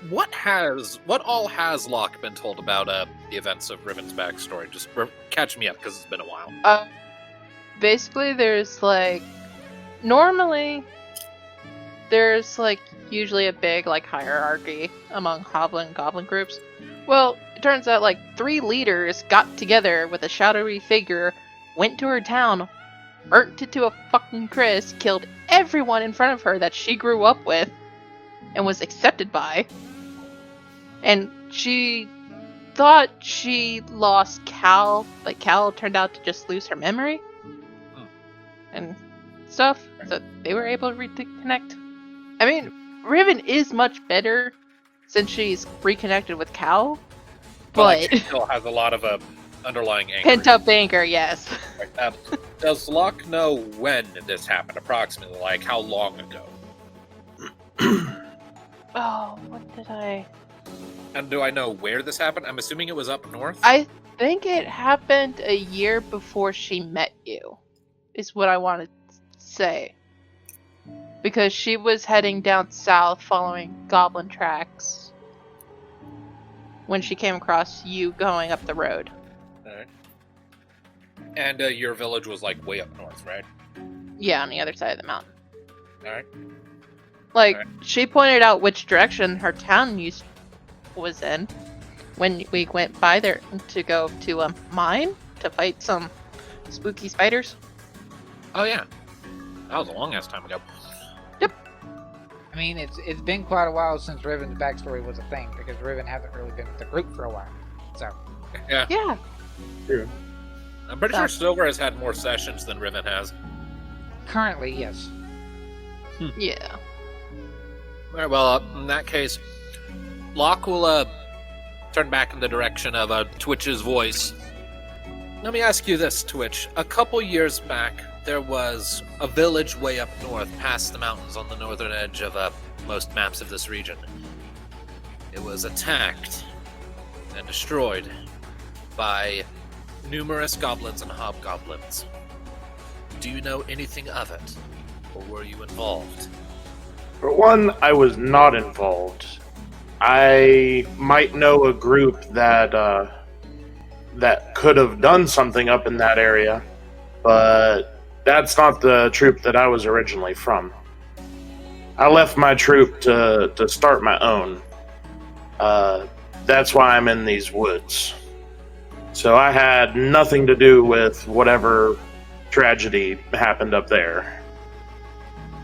What all has Locke been told about the events of Riven's backstory? Just catch me up, because it's been a while.
Basically, there's normally there's usually a big hierarchy among goblin groups. Well, it turns out 3 leaders got together with a shadowy figure, went to her town, burnt it to a fucking crisp, killed everyone in front of her that she grew up with and was accepted by. And she thought she lost Cal, but Cal turned out to just lose her memory and stuff, so they were able to reconnect. I mean, Riven is much better since she's reconnected with Cal, but
she still has a lot of underlying anger.
Pent-up anger, yes.
Does Locke know when this happened, approximately? How long ago?
Oh, what did I...
And do I know where this happened? I'm assuming it was up north?
I think it happened a year before she met you, is what I want to say. Because she was heading down south following goblin tracks when she came across you going up the road.
Alright. And your village was way up north, right?
Yeah, on the other side of the mountain.
Alright.
Like,
Alright.
she pointed out which direction her town was in when we went by there to go to a mine to fight some spooky spiders.
Oh, yeah. That was a long ass time ago.
I mean, it's been quite a while since Riven's backstory was a thing, because Riven hasn't really been with the group for a while. So,
Yeah.
Yeah.
True.
I'm pretty sure Silver has had more sessions than Riven has.
currently, yes.
Yeah.
Alright, well, in that case, Locke will turn back in the direction of Twitch's voice. Let me ask you this, Twitch. A couple years back, there was a village way up north, past the mountains on the northern edge of most maps of this region. It was attacked and destroyed by numerous goblins and hobgoblins. Do you know anything of it, or were you involved?
For one, I was not involved. I might know a group that that could have done something up in that area, but that's not the troop that I was originally from. I left my troop to start my own. That's why I'm in these woods. So I had nothing to do with whatever tragedy happened up there.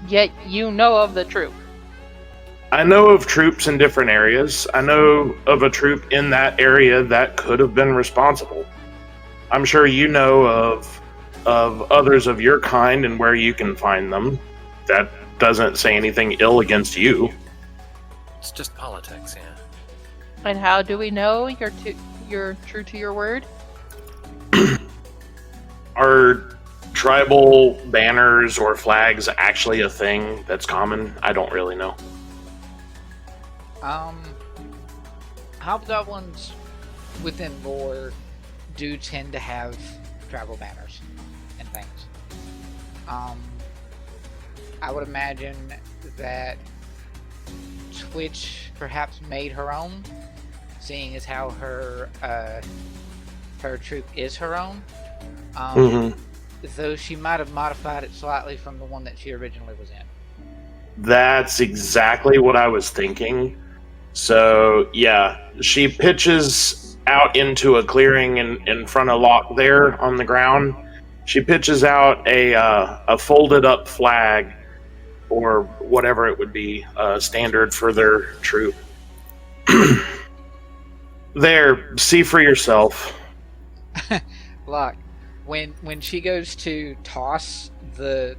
Yet you know of the troop.
I know of troops in different areas. I know of a troop in that area that could have been responsible. I'm sure you know of others of your kind and where you can find them. That doesn't say anything ill against you.
It's just politics, yeah.
And how do we know you're true to your word?
Are tribal banners or flags actually a thing that's common? I don't really know.
Hobgoblins within lore do tend to have tribal banners and things. I would imagine that Twitch perhaps made her own, seeing as how her troop is her own. Though she might have modified it slightly from the one that she originally was in.
That's exactly what I was thinking. So, yeah, she pitches out into a clearing in front of Locke there on the ground. She pitches out a folded up flag, or whatever it would be, standard for their troop. There, see for yourself.
Locke, when she goes to toss the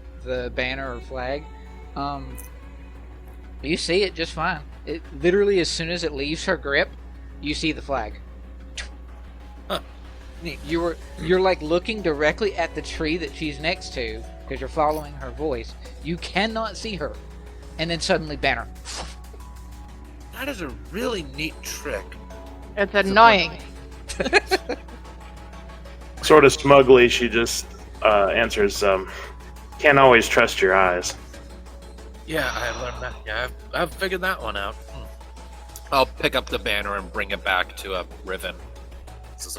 banner or flag, you see it just fine. It literally, as soon as it leaves her grip, you see the flag.
Huh.
You're like looking directly at the tree that she's next to because you're following her voice. You cannot see her, and then suddenly banner.
That is a really neat trick.
It's annoying.
Sort of smugly, she just answers, can't always trust your eyes.
Yeah, I learned that. Yeah, I've figured that one out. I'll pick up the banner and bring it back to Riven.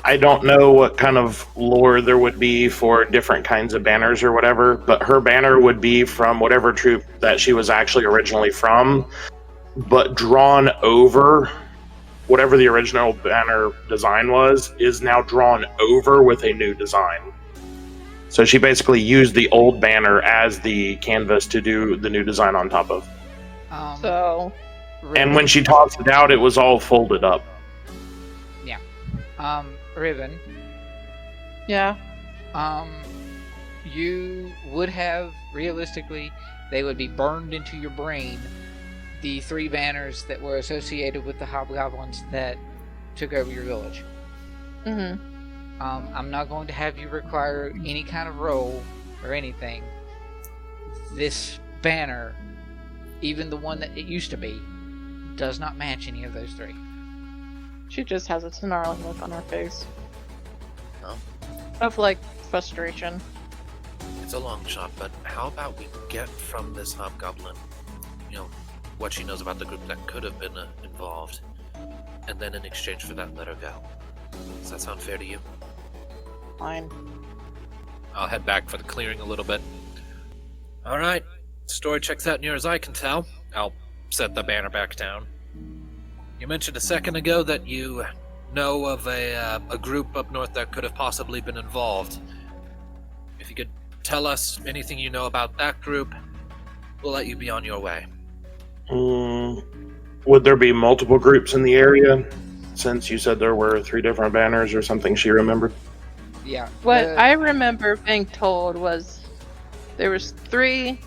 I don't know what kind of lore there would be for different kinds of banners or whatever, but her banner would be from whatever troop that she was actually originally from, but drawn over whatever the original banner design was, is now drawn over with a new design. So she basically used the old banner as the canvas to do the new design on top of.
So,
And when she tossed it out, it was all folded up.
Riven,
yeah.
you would have, realistically, they would be burned into your brain, the 3 banners that were associated with the hobgoblins that took over your village.
Mm-hmm.
I'm not going to have you require any kind of roll or anything. This banner, even the one that it used to be, does not match any of those 3.
She just has a snarling look on her face.
Oh.
Of, like, frustration.
It's a long shot, but how about we get from this hobgoblin, what she knows about the group that could have been involved, and then in exchange for that, let her go. Does that sound fair to you?
Fine.
I'll head back for the clearing a little bit. Alright, Story checks out near as I can tell. I'll set the banner back down. You mentioned a second ago that you know of a group up north that could have possibly been involved. If you could tell us anything you know about that group, we'll let you be on your way.
Would there be multiple groups in the area? Since you said there were 3 different banners or something she remembered?
Yeah.
What I remember being told was there was 3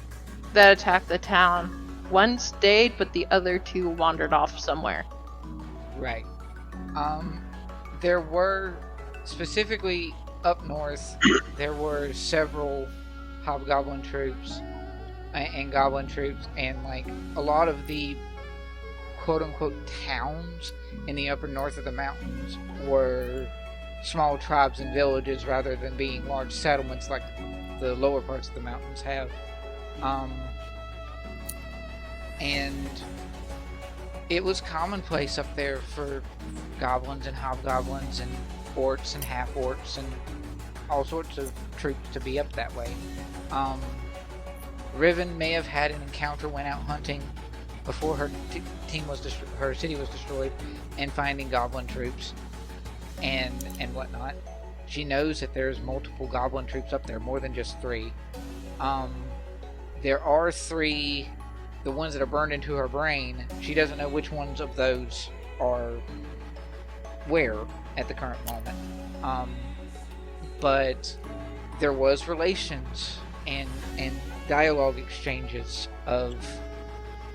that attacked the town. 1 stayed, but the other 2 wandered off somewhere.
Right. There were, specifically up north, there were several hobgoblin troops and goblin troops, and like a lot of the quote-unquote towns in the upper north of the mountains were small tribes and villages rather than being large settlements like the lower parts of the mountains have. And it was commonplace up there for goblins and hobgoblins and orcs and half-orcs and all sorts of troops to be up that way. Riven may have had an encounter, went out hunting before her her city was destroyed, and finding goblin troops and whatnot. She knows that there's multiple goblin troops up there, more than just 3. There are 3, the ones that are burned into her brain. She doesn't know which ones of those are where at the current moment. But there was relations and dialogue exchanges of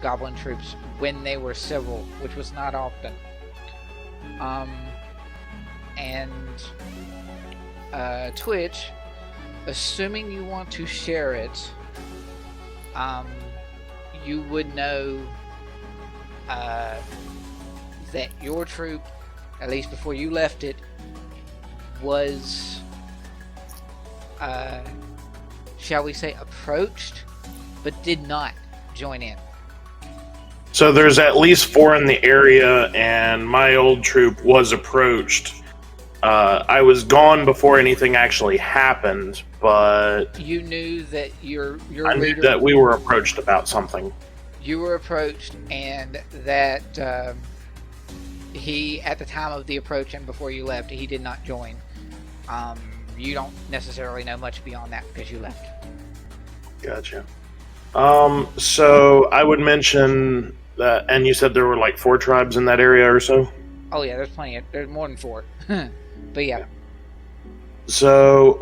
goblin troops when they were civil, which was not often. Twitch, assuming you want to share it, you would know that your troop, at least before you left it, was, shall we say, approached, but did not join in.
So there's at least 4 in the area, and my old troop was approached. I was gone before anything actually happened, but
you knew that your
I knew
leader,
that we were approached about something.
You were approached, and that he, at the time of the approach and before you left, he did not join. You don't necessarily know much beyond that because you left.
Gotcha. So I would mention that, and you said there were like 4 tribes in that area or so?
Oh yeah, there's plenty. There's more than 4. But yeah.
So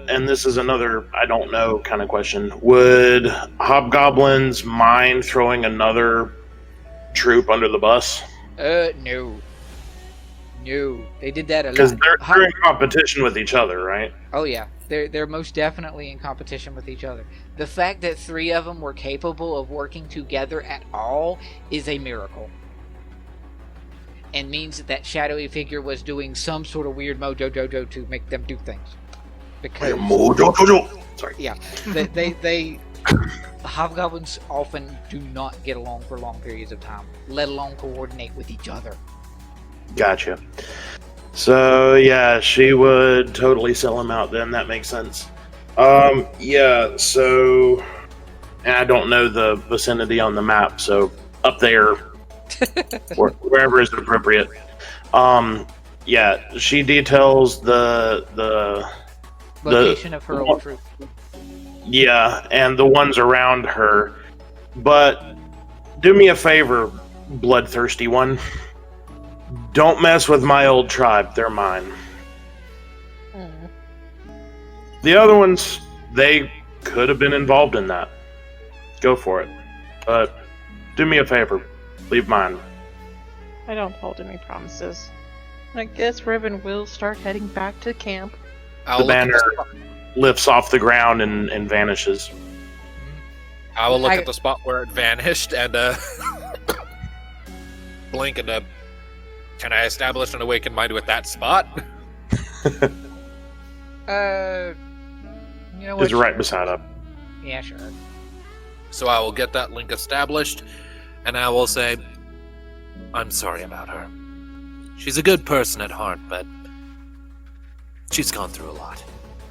and this is another I don't know kind of question, would hobgoblins mind throwing another troop under the bus?
No. No. They did that a lot.
Because they're in competition with each other, right?
Oh yeah. They're most definitely in competition with each other. The fact that 3 of them were capable of working together at all is a miracle. And means that shadowy figure was doing some sort of weird mojo jojo to make them do things. Because
Mojo Jojo. Sorry.
yeah, they hobgoblins often do not get along for long periods of time, let alone coordinate with each other.
Gotcha. So yeah, she would totally sell him out then. That makes sense. Yeah, so and I don't know the vicinity on the map, so up there, wherever is appropriate. Yeah, she details the
Location of her old troop.
Yeah, and the ones around her. But do me a favor, bloodthirsty one. Don't mess with my old tribe. They're mine. The other ones, they could have been involved in that. Go for it. But do me a favor. Leave mine.
I don't hold any promises. I guess Riven will start heading back to camp.
I'll
The
look at
banner lifts off the ground and vanishes.
I will look at the spot where it vanished and blink and can I establish an awakened mind with that spot?
You know what?
It's right beside up.
Yeah, sure.
So I will get that link established, and I will say, I'm sorry about her. She's a good person at heart, but she's gone through a lot.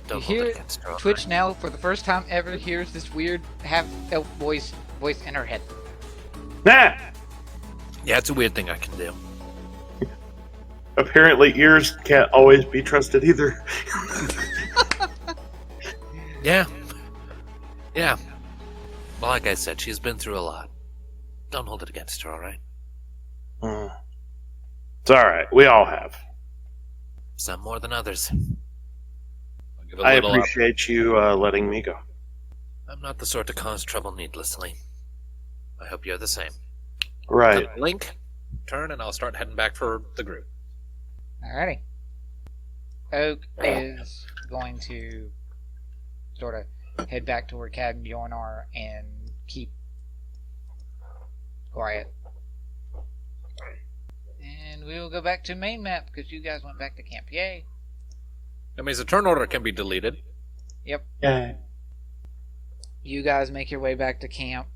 Don't
You
hold
hear
it against her.
Twitch now, for the first time ever, hears this weird half-elf voice in her head.
Nah!
Yeah, it's a weird thing I can do.
Apparently, ears can't always be trusted either.
Yeah. Yeah. Well, like I said, she's been through a lot. Don't hold it against her, alright?
It's alright. We all have.
Some more than others. I'll give a
I
little up.
appreciate you letting me go.
I'm not the sort to cause trouble needlessly. I hope you're the same.
Right.
Blink, turn, and I'll start heading back for the group.
Alrighty. Oak is going to sort of head back to where Cad and Bjorn are and keep quiet. And we will go back to main map because you guys went back to camp. Yay.
That means the turn order can be deleted.
Yep.
Yeah.
You guys make your way back to camp.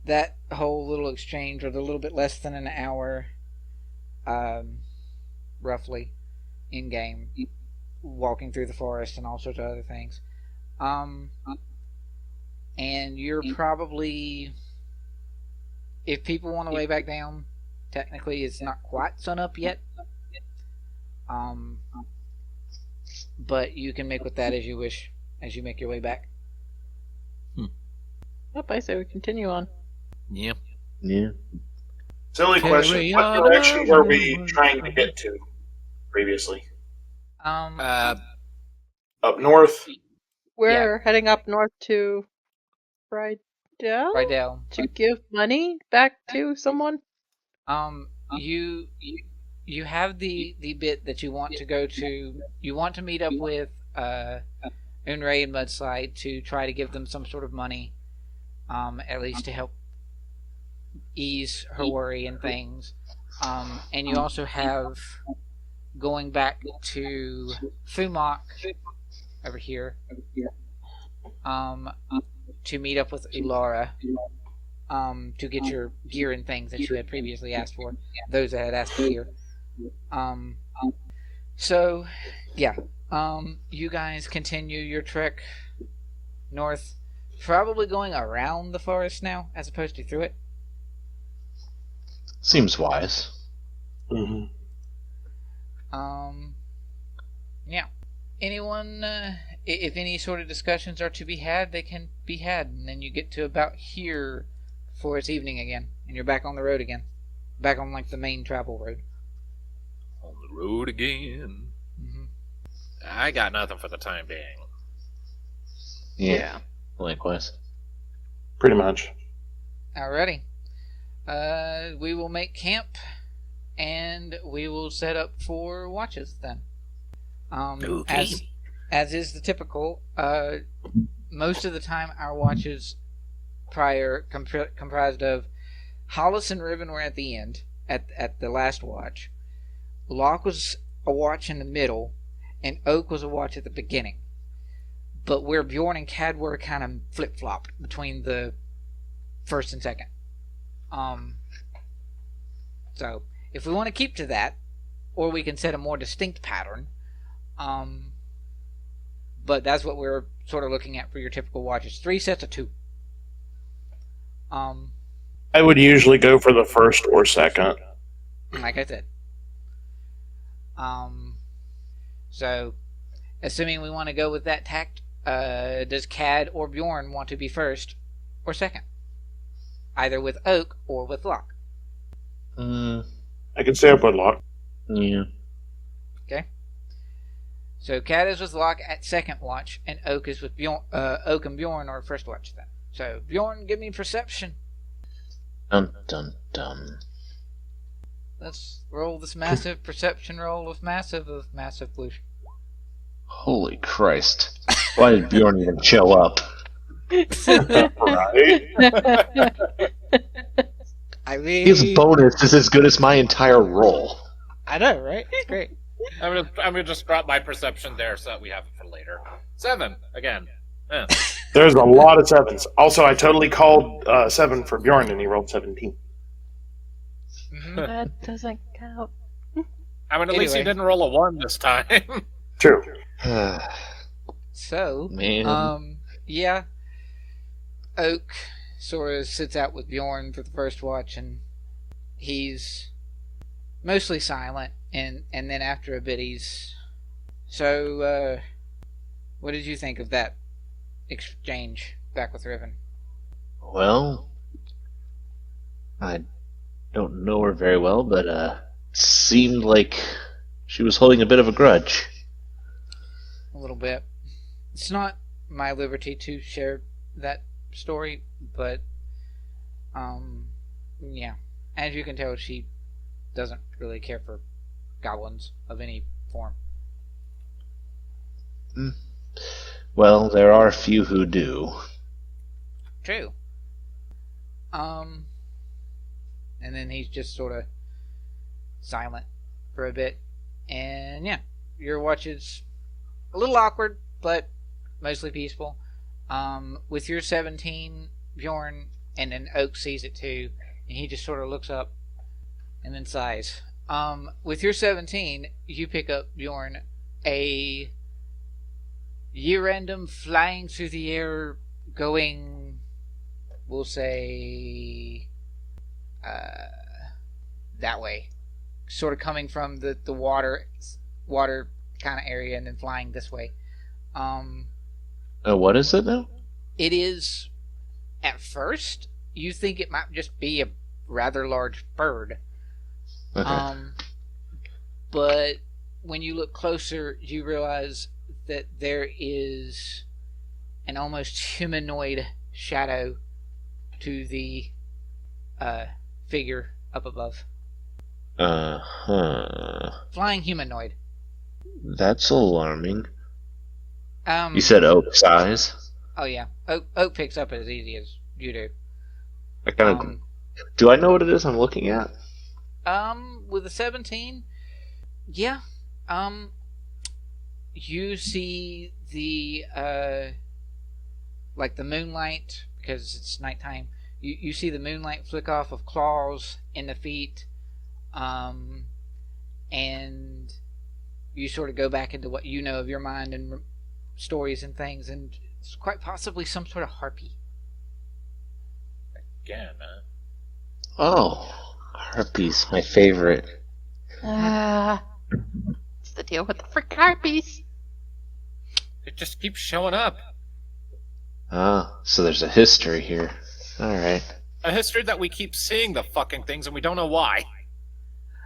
That whole little exchange was a little bit less than an hour, roughly, in game, walking through the forest and all sorts of other things. And you're probably, if people want to lay back down, technically it's not quite sun up yet. But you can make with that as you wish as you make your way back.
Yep, I say we continue on.
Yeah.
Yeah.
Silly
Carry
question. What
on,
direction were we
on.
trying to get to previously?
Uh,
Up north?
We're heading up north to Raidell
Raidell.
to give money back to someone.
You have the bit that you want to go to. You want to meet up with Unrae and Mudslide to try to give them some sort of money, at least to help ease her worry and things. And you also have going back to Fumak over here to meet up with Ilara to get your gear and things that you had previously asked for, those that had asked for gear. So yeah, you guys continue your trek north, probably going around the forest now as opposed to through it.
Seems wise.
Mm-hmm.
Yeah. Anyone, if any sort of discussions are to be had, they can be had, and then you get to about here before it's evening again, and you're back on the road again, back on like the main travel road.
on the road again.
Mm-hmm.
I got nothing for the time being.
Yeah. Likewise.
Pretty much.
Alrighty. We will make camp, and we will set up for watches then.
Okay.
As is the typical, most of the time our watches prior comprised of Hollis and Riven were at the end, at the last watch. Locke was a watch in the middle, and Oak was a watch at the beginning. But where Bjorn and Cad were kind of flip-flopped between the first and second. So, if we want to keep to that, or we can set a more distinct pattern, but that's what we're sort of looking at for your typical watches. 3 sets of 2.
I would usually go for the first or second.
Like I said. So, assuming we want to go with that tact, does Cad or Bjorn want to be first or second? Either with Oak or with Locke.
I can stay up with Locke.
Yeah.
Okay. So Cad is with Locke at second watch, and Oak is with Bjorn. Oak and Bjorn are first watch then. So Bjorn, give me perception.
Dun dun dun.
Let's roll this massive perception roll of massive pollution.
Holy Christ. Why did Bjorn even show up?
Right?
I mean,
His bonus is as good as my entire roll.
I know, right? It's great.
I'm gonna just drop my perception there so that we have it for later. 7 again.
There's a lot of 7s. Also, I totally called 7 for Bjorn, and he rolled 17.
Mm-hmm.
That doesn't count.
I mean, at least he
Anyway.
didn't roll a 1 this time.
True.
So,
Man.
yeah, Oak sort of sits out with Bjorn for the first watch, and he's mostly silent, and then after a bit he's... So, what did you think of that exchange back with Riven?
Well, I don't know her very well, but seemed like she was holding a bit of a grudge.
A little bit. It's not my liberty to share that story, but yeah, as you can tell, she doesn't really care for goblins of any form.
Well, there are a few who do.
True. And then he's just sort of silent for a bit, and yeah, your watch is a little awkward, but mostly peaceful. With your 17, Bjorn, and then Oak sees it too, and he just sort of looks up and then sighs. With your 17, you pick up, Bjorn, a year-random flying through the air, going, we'll say, that way. Sort of coming from the water kind of area and then flying this way.
What is it now?
It is, at first, you think it might just be a rather large bird.
Okay.
But when you look closer, you realize that there is an almost humanoid shadow to the figure up above. Flying humanoid.
That's alarming.
You
You said oak size?
Oh yeah, Oak picks up as easy as you do.
I kind of. Do I know what it is I'm looking at?
With a 17, yeah. You see the like the moonlight, because it's nighttime. You see the moonlight flick off of claws in the feet, and you sort of go back into what you know of your mind and stories and things, and it's quite possibly some sort of harpy.
Again,
Oh, harpies, my favorite.
What's the deal with the frick harpies?
it just keeps showing up.
Ah, so there's a history here. Alright.
A history that we keep seeing the fucking things and we don't know why.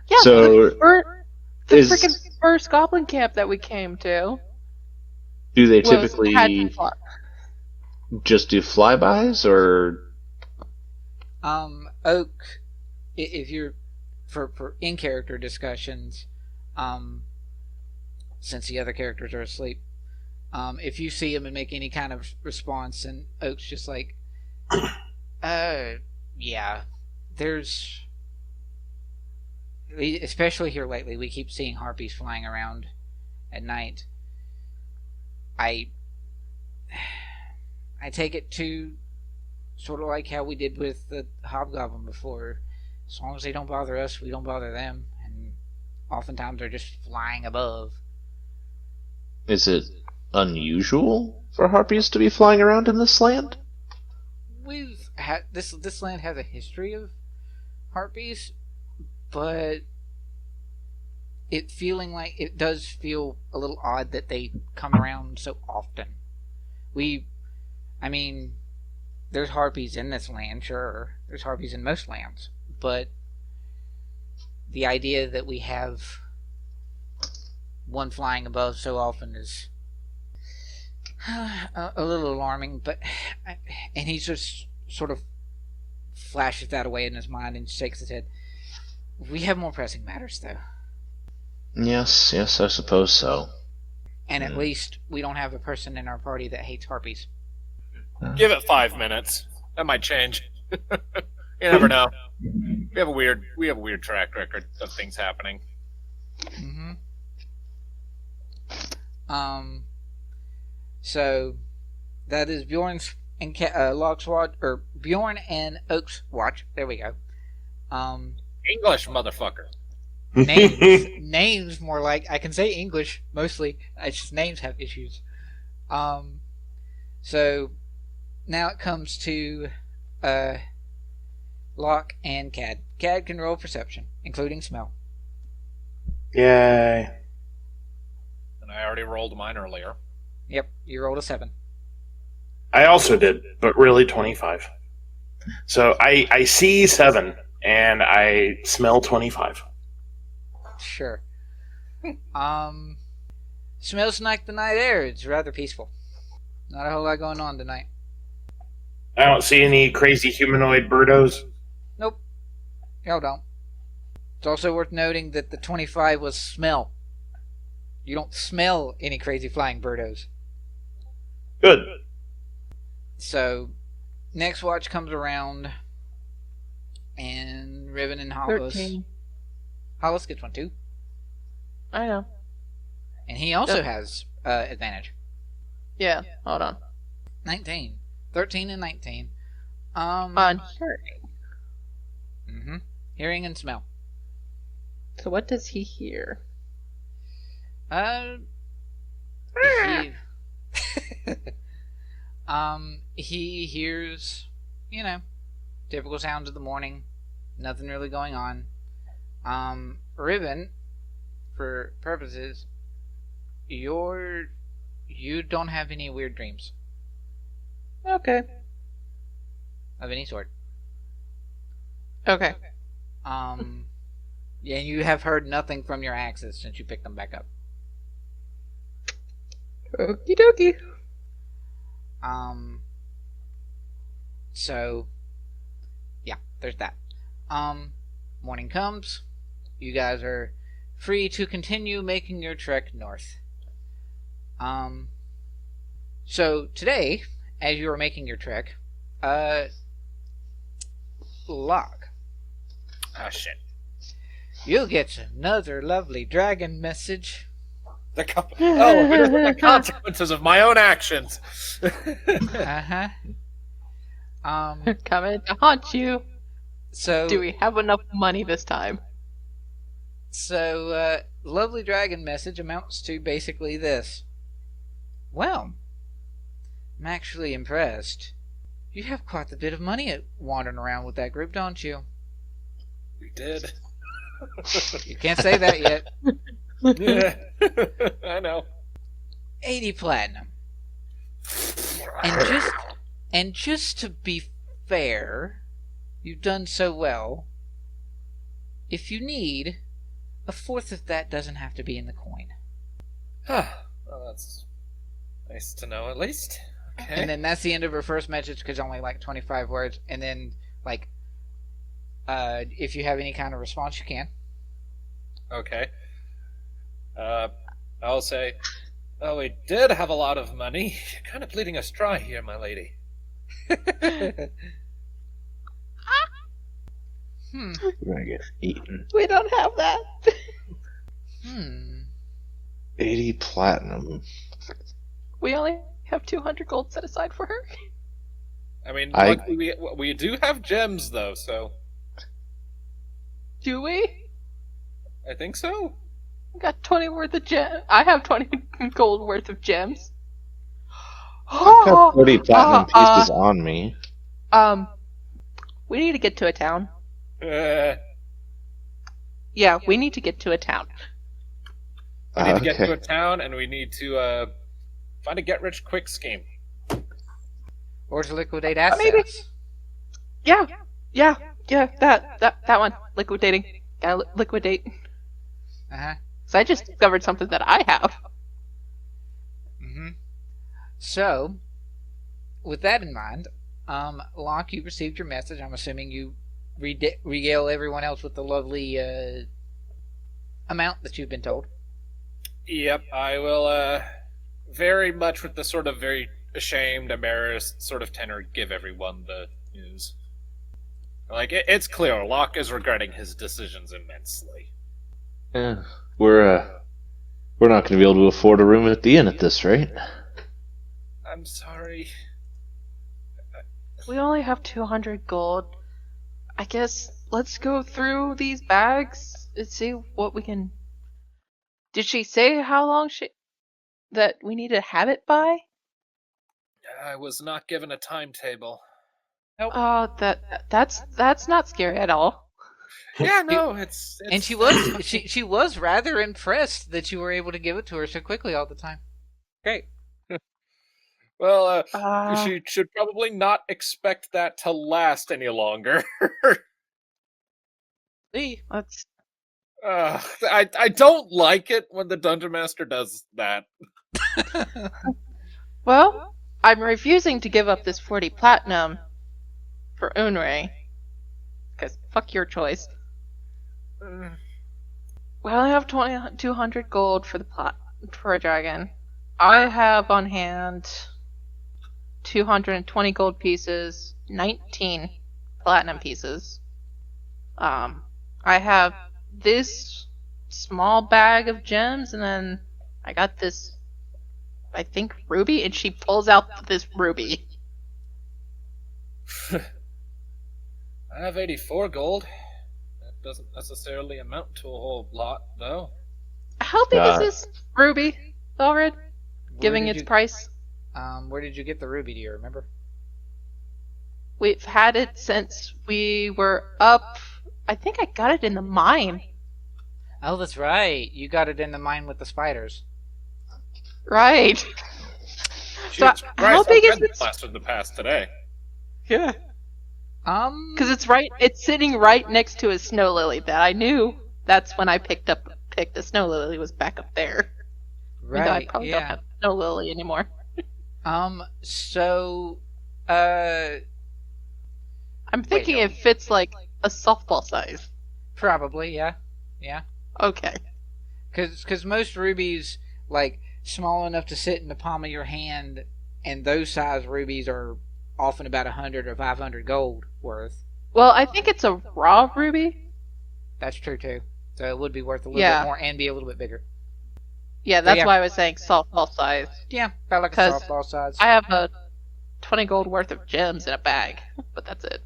Yeah,
So,
the
is-
freaking first goblin camp that we came to
Do they
was
typically
had
just do flybys, or...
Oak, if you're for in-character discussions, since the other characters are asleep, if you see him and make any kind of response, and Oak's just like, yeah, there's, especially here lately, we keep seeing harpies flying around at night. I take it to sort of like how we did with the hobgoblin before. As long as they don't bother us, we don't bother them, and oftentimes they're just flying above.
Is it unusual for harpies to be flying around in this land?
We've had this land has a history of harpies, but it does feel a little odd that they come around so often. There's harpies in this land, sure. There's harpies in most lands, but the idea that we have one flying above so often is a little alarming. And he just sort of flashes that away in his mind and shakes his head. We have more pressing matters, though.
Yes, I suppose so.
And at least we don't have a person in our party that hates harpies.
Give it 5 minutes. That might change. You never know. We have a weird track record of things happening.
Mm-hmm. So that is Bjorn's and Locke's watch, or Bjorn and Oak's watch. There we go.
English, motherfucker.
Names, names more like I can say English mostly. It's just names have issues. So now it comes to Locke and Cad. Cad can roll perception, including smell.
Yay.
And I already rolled mine earlier.
Yep, you rolled a 7.
I also did, but really 25. So I see 7, and I smell 25.
Sure. Smells like the night air. It's rather peaceful. Not a whole lot going on tonight.
I don't see any crazy humanoid birdos.
Nope. Y'all don't. It's also worth noting that the 25 was smell. You don't smell any crazy flying birdos.
Good.
So, next watch comes around, and Riven and Hollis.
13.
Hollis gets one too.
I know.
And he also
Yep.
has advantage.
Yeah, hold on.
19. 13 and 19.
On hearing.
Mm-hmm. Hearing and smell.
So what does he hear?
He, he hears, typical sounds of the morning. Nothing really going on. Riven, for purposes, you don't have any weird dreams
Okay.
of any sort.
Okay.
Yeah, you have heard nothing from your axes since you picked them back up.
Okie dokie.
So, yeah, there's that. Morning comes. You guys are free to continue making your trek north. So today, as you are making your trek, Locke,
Ah, shit.
you'll get another lovely dragon message.
What are the consequences of my own actions?
Uh-huh.
Coming to haunt you.
So
Do we have enough money this time?
So, lovely dragon message amounts to basically this. Well, I'm actually impressed. You have quite a bit of money wandering around with that group, don't you?
We did.
You can't say that yet.
Yeah. I know.
80 platinum. And just to be fair, you've done so well. If you need, a fourth of that doesn't have to be in the coin.
Well, that's nice to know at least. Okay.
And then that's the end of her first message because only like 25 words. And then, if you have any kind of response, you can.
Okay. I'll say, well, we did have a lot of money. You're kind of bleeding us dry here, my lady.
We're gonna get eaten.
We don't have that.
80 platinum.
We only have 200 gold set aside for her.
I mean, luckily we do have gems, though, so...
Do we?
I think so.
We got 20 worth of gems. I have 20 gold worth of gems.
I've got 40 platinum pieces on me.
We need to get to a town.
We
Yeah, we need to get to a town.
need to get to a town, and we need to find a get-rich-quick scheme.
Or to liquidate assets.
Maybe. Yeah, that one. Liquidating. Gotta liquidate.
Uh-huh.
So I just discovered something that I have.
Mm-hmm. So, with that in mind, Locke, you received your message. I'm assuming you regale everyone else with the lovely amount that you've been told.
Yep, I will, very much with the sort of very ashamed, embarrassed sort of tenor, give everyone the news. Like, it's clear, Locke is regretting his decisions immensely.
Yeah, we're not going to be able to afford a room at the inn at this rate.
I'm sorry.
We only have 200 gold. I guess let's go through these bags and see what we can Did she say how long that we need to have it by?
I was not given a timetable.
Nope.
Oh, that's not scary at all.
Yeah, no, it's
And she was rather impressed that you were able to give it to her so quickly all the time. Great.
Well,
Uh,
she should probably not expect that to last any longer.
See?
let's.
I don't like it when the Dungeon Master does that.
Well, I'm refusing to give up this 40 platinum for Unrae. Because fuck your choice. We only have 200 gold for for a dragon. I have on hand 220 gold pieces, 19 platinum pieces. I have this small bag of gems, and then I got this, I think, ruby, and she pulls out this ruby.
I have 84 gold. That doesn't necessarily amount to a whole lot, though.
How big is this ruby, Alred? Giving
did
its
you-
price?
Where did you get the ruby? Do you remember?
We've had it since we were up. I think I got it in the mine.
Oh, that's right. You got it in the mine with the spiders.
Right.
Jesus
how
Christ,
big
I've
is
been
this?
blasted the past today.
Yeah.
Because
It's sitting right next to a snow lily that I knew. That's when I picked the snow lily was back up there. Even though I
right,
probably don't
yeah.
have snow lily anymore.
So,
I'm thinking
no.
it fits like a softball size.
probably, yeah.
Okay.
Because most rubies, like, small enough to sit in the palm of your hand, and those size rubies are often about 100 or 500 gold worth.
Well, I think it's a raw ruby.
That's true, too. So it would be worth a little
Yeah.
bit more and be a little bit bigger.
Yeah, that's
yeah.
why I was saying softball size.
Yeah, about like a
'Cause
softball size.
I have a 20 gold worth of gems in a bag, but that's it.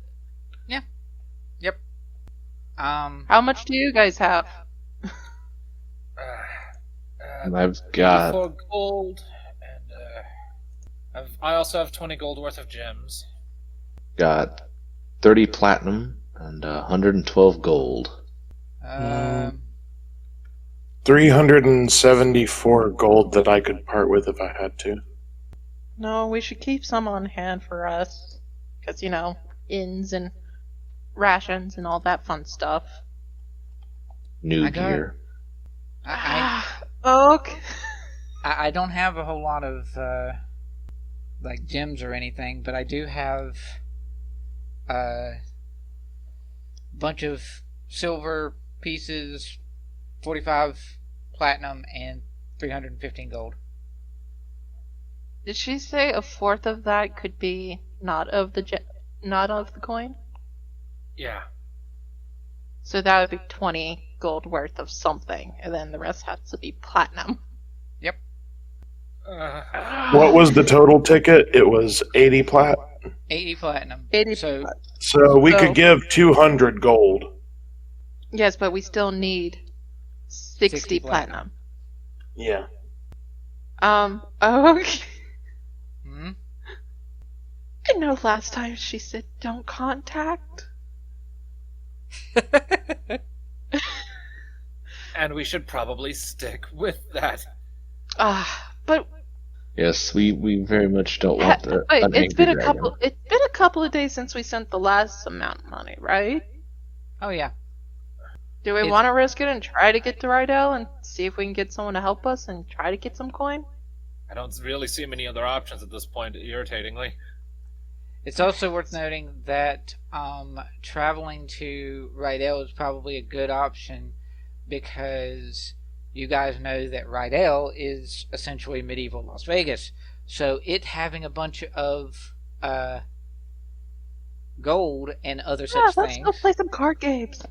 Yep.
How much do you guys have?
I've got
84 gold, and I also have 20 gold worth of gems.
30 platinum and 112 gold.
374 gold that I could part with if I had to.
No, we should keep some on hand for us. Because, inns and rations and all that fun stuff.
New
I got-
gear.
Okay.
I don't have a whole lot of like gems or anything, but I do have a bunch of silver pieces, 45 platinum, and 315 gold.
Did she say a fourth of that could be not of the coin?
Yeah.
So that would be 20 gold worth of something, and then the rest has to be platinum.
What was the total ticket? It was 80 plat.
80 platinum.
80
So
So we
So-
could give 200 gold.
Yes, but we still need 60
60
platinum.
Yeah.
Okay.
hmm?
I know last time she said don't contact.
And we should probably stick with that.
But
Yes, we very much don't want
wait,
an
it's been
angry dragon.
it's been a couple of days since we sent the last amount of money, right?
Oh yeah.
Do we
It's-
want to risk it and try to get to Raidell and see if we can get someone to help us and try to get some coin?
I don't really see many other options at this point, irritatingly.
It's also worth noting that traveling to Raidell is probably a good option because you guys know that Raidell is essentially medieval Las Vegas. So it having a bunch of gold and other
Yeah,
such
let's
things.
go play some card games.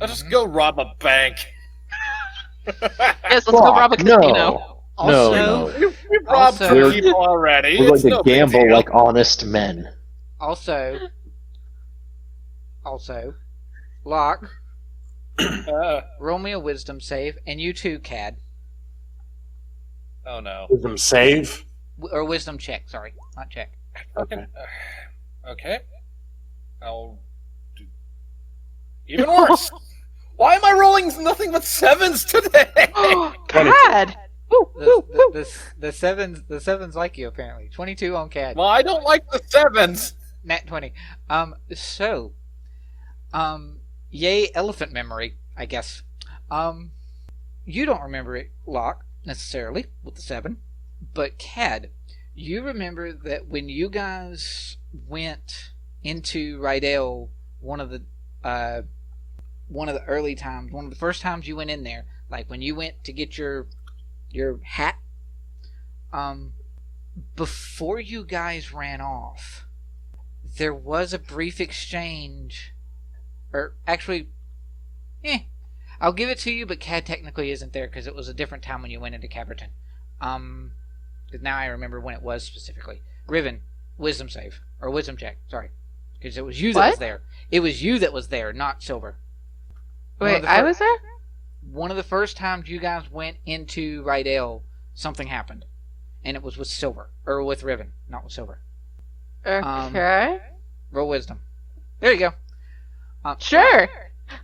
I'll just go rob a bank.
Yes, let's go rob a casino.
Also,
No.
We robbed
Also-
two people already.
We're
It's
going to
no big
gamble
deal.
like honest men.
also, Locke,
Uh,
roll me a wisdom save, and you too, Cad.
Oh no.
Wisdom save.
Or wisdom check, sorry. Not check.
Okay.
Okay. I'll do even worse. Why am I rolling nothing but 7s today?
God! Woo, woo, woo.
The sevens like you, apparently. 22 on CAD.
Well, I don't like the 7s.
Nat 20. Yay elephant memory, I guess. You don't remember it, Locke, necessarily, with the 7. But CAD, you remember that when you guys went into Raidell, one of the early times, one of the first times you went in there, like when you went to get your hat, before you guys ran off, there was a brief exchange, or actually, I'll give it to you, but CAD technically isn't there because it was a different time when you went into Caverton. Because now I remember when it was specifically. Riven, wisdom save, or wisdom check, sorry. Because it was you that was there. It was you that was there, not Silver.
Wait, I was there?
One of the first times you guys went into Raidell, something happened. And it was with Silver. Or with Riven, not with Silver.
Okay.
Roll wisdom. There you go.
Sure.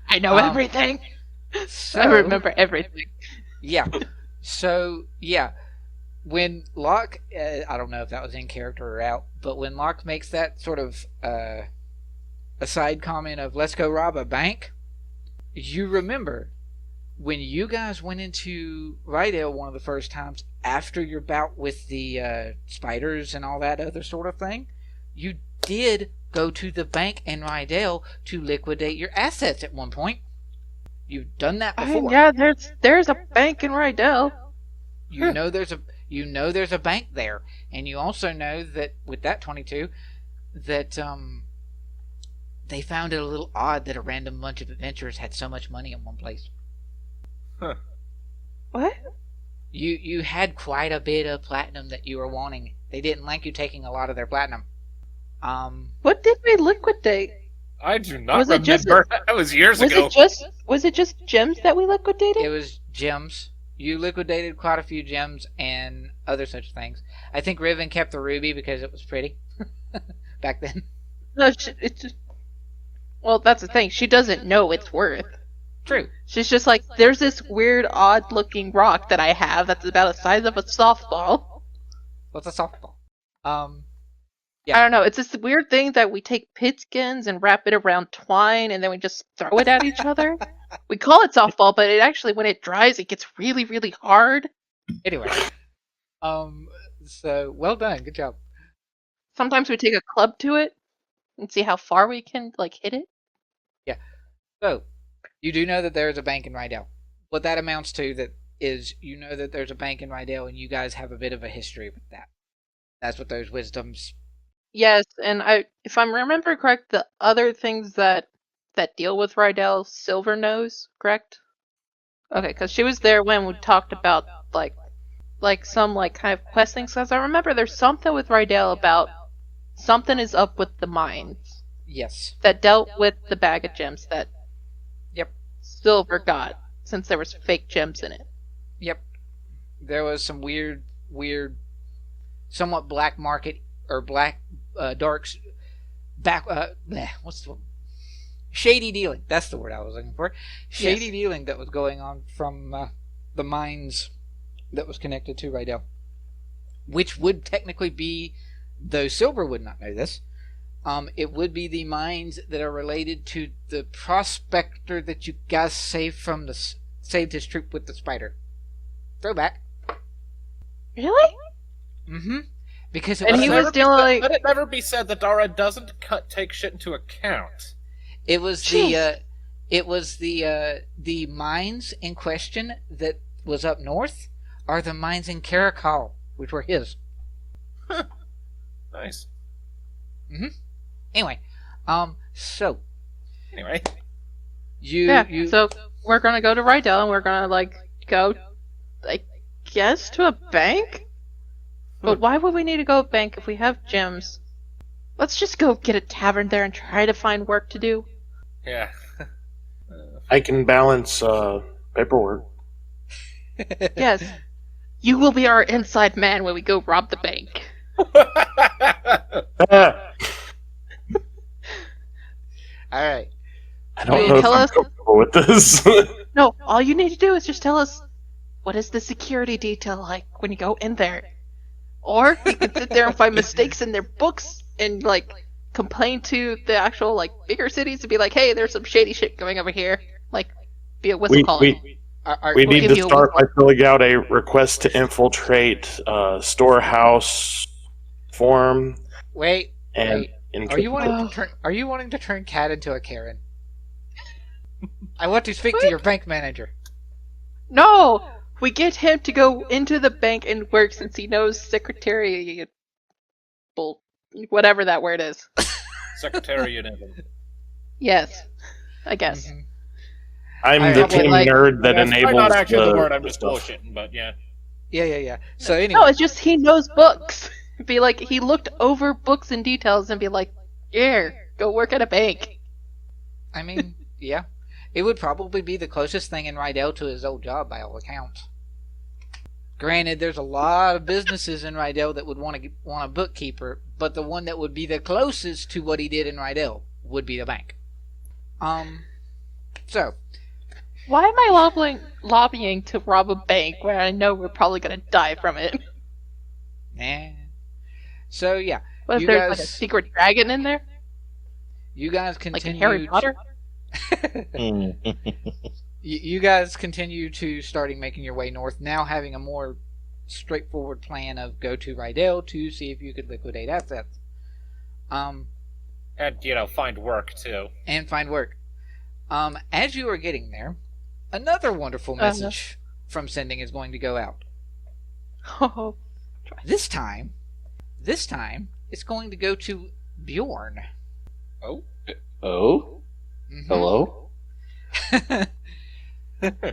I know everything.
So,
I remember everything.
Yeah. So, yeah. When Locke, I don't know if that was in character or out, but when Locke makes that sort of aside comment of let's go rob a bank, you remember when you guys went into Raidell one of the first times after your bout with the spiders and all that other sort of thing, you did go to the bank in Raidell to liquidate your assets at one point. You've done that before.
Yeah, there's a bank in Raidell.
You know there's a bank there, and you also know that with that 22 that they found it a little odd that a random bunch of adventurers had so much money in one place.
Huh.
What?
You had quite a bit of platinum that you were wanting. They didn't like you taking a lot of their platinum.
What did we liquidate?
I do not
Was it just-
remember. That was years ago.
Was it just gems that we liquidated?
It was gems. You liquidated quite a few gems and other such things. I think Riven kept the ruby because it was pretty back then.
No, well, that's the thing. She doesn't know its worth.
True.
She's just like, there's this weird, odd-looking rock that I have that's about the size of a softball.
What's a softball?
I don't know. It's this weird thing that we take pit skins and wrap it around twine, and then we just throw it at each other. We call it softball, but it actually, when it dries, it gets really, really hard.
Anyway. So, well done. Good job.
Sometimes we take a club to it and see how far we can, hit it.
Yeah. So, you do know that there is a bank in Raidell. What that amounts to is you know that there's a bank in Raidell, and you guys have a bit of a history with that. That's what those wisdoms...
Yes, and if I'm remembering correct, the other things that deal with Raidell, Silver knows, correct? Okay, because she was there when we talked about some kind of quest things. Because I remember there's something with Raidell about something is up with the mines.
Yes.
That dealt with the bag of gems that
Yep.
Silver got, since there was fake gems in it.
Yep. There was some weird, somewhat black market or black darks back. What's the shady dealing? That's the word I was looking for. Shady dealing that was going on from the mines that was connected to Raidell, which would technically be, though Silver would not know this, it would be the mines that are related to the prospector that you guys saved his troop with the spider. Throwback.
Really?
Mm-hmm. Because
And he was dealing
Let it never be said that Dara doesn't take shit into account.
it was the mines in question that was up north are the mines in Caracal, which were his.
Nice.
Anyway, so
Anyway.
So we're gonna go to Raidell and we're gonna go, I guess, to a bank. But why would we need to go to a bank if we have gems? Let's just go get a tavern there and try to find work to do.
Yeah.
I can balance paperwork.
Yes. You will be our inside man when we go rob the bank.
All right.
I don't
Will
know
you
if
tell
I'm
us?
comfortable with this.
No, all you need to do is just tell us what is the security detail like when you go in there. Or you can sit there and find mistakes in their books and like complain to the actual like bigger cities and be like, hey, there's some shady shit going over here. Like, be a whistle calling.
We
We'll
need
give
to
you a
start by
whistle.
filling out a request to infiltrate storehouse form
Wait.
and
Wait. Are you wanting to turn Cat into a Karen? I want to speak to your bank manager.
No! We get him to go into the bank and work since he knows secretary... whatever that word is.
Secretarianism.
Yes. I guess.
Mhm.
I'm
I
the
probably
team
like-
nerd that
That's
enables
not actually the word. I'm
the
just
stuff.
bullshitting, but yeah.
Yeah. So
No,
anyway,
it's just he knows books. Be like, he looked over books and details and be like, yeah, go work at a bank.
I mean, yeah, it would probably be the closest thing in Raidell to his old job by all accounts. Granted, there's a lot of businesses in Raidell that would want a bookkeeper, but the one that would be the closest to what he did in Raidell would be the bank. So
Why am I lobbying to rob a bank where I know we're probably gonna die from it?
nah. So yeah,
What if
You
there's like a
guys-
secret dragon in there?
you guys
Like
continue.
in Harry Potter?
You guys continue to starting making your way north, now having a more straightforward plan of go to Raidell to see if you could liquidate assets.
And, find work, too.
And find work. As you are getting there, another wonderful message from Sending is going to go out.
Oh.
This time, it's going to go to Bjorn.
Oh?
Oh?
Mhm.
Hello?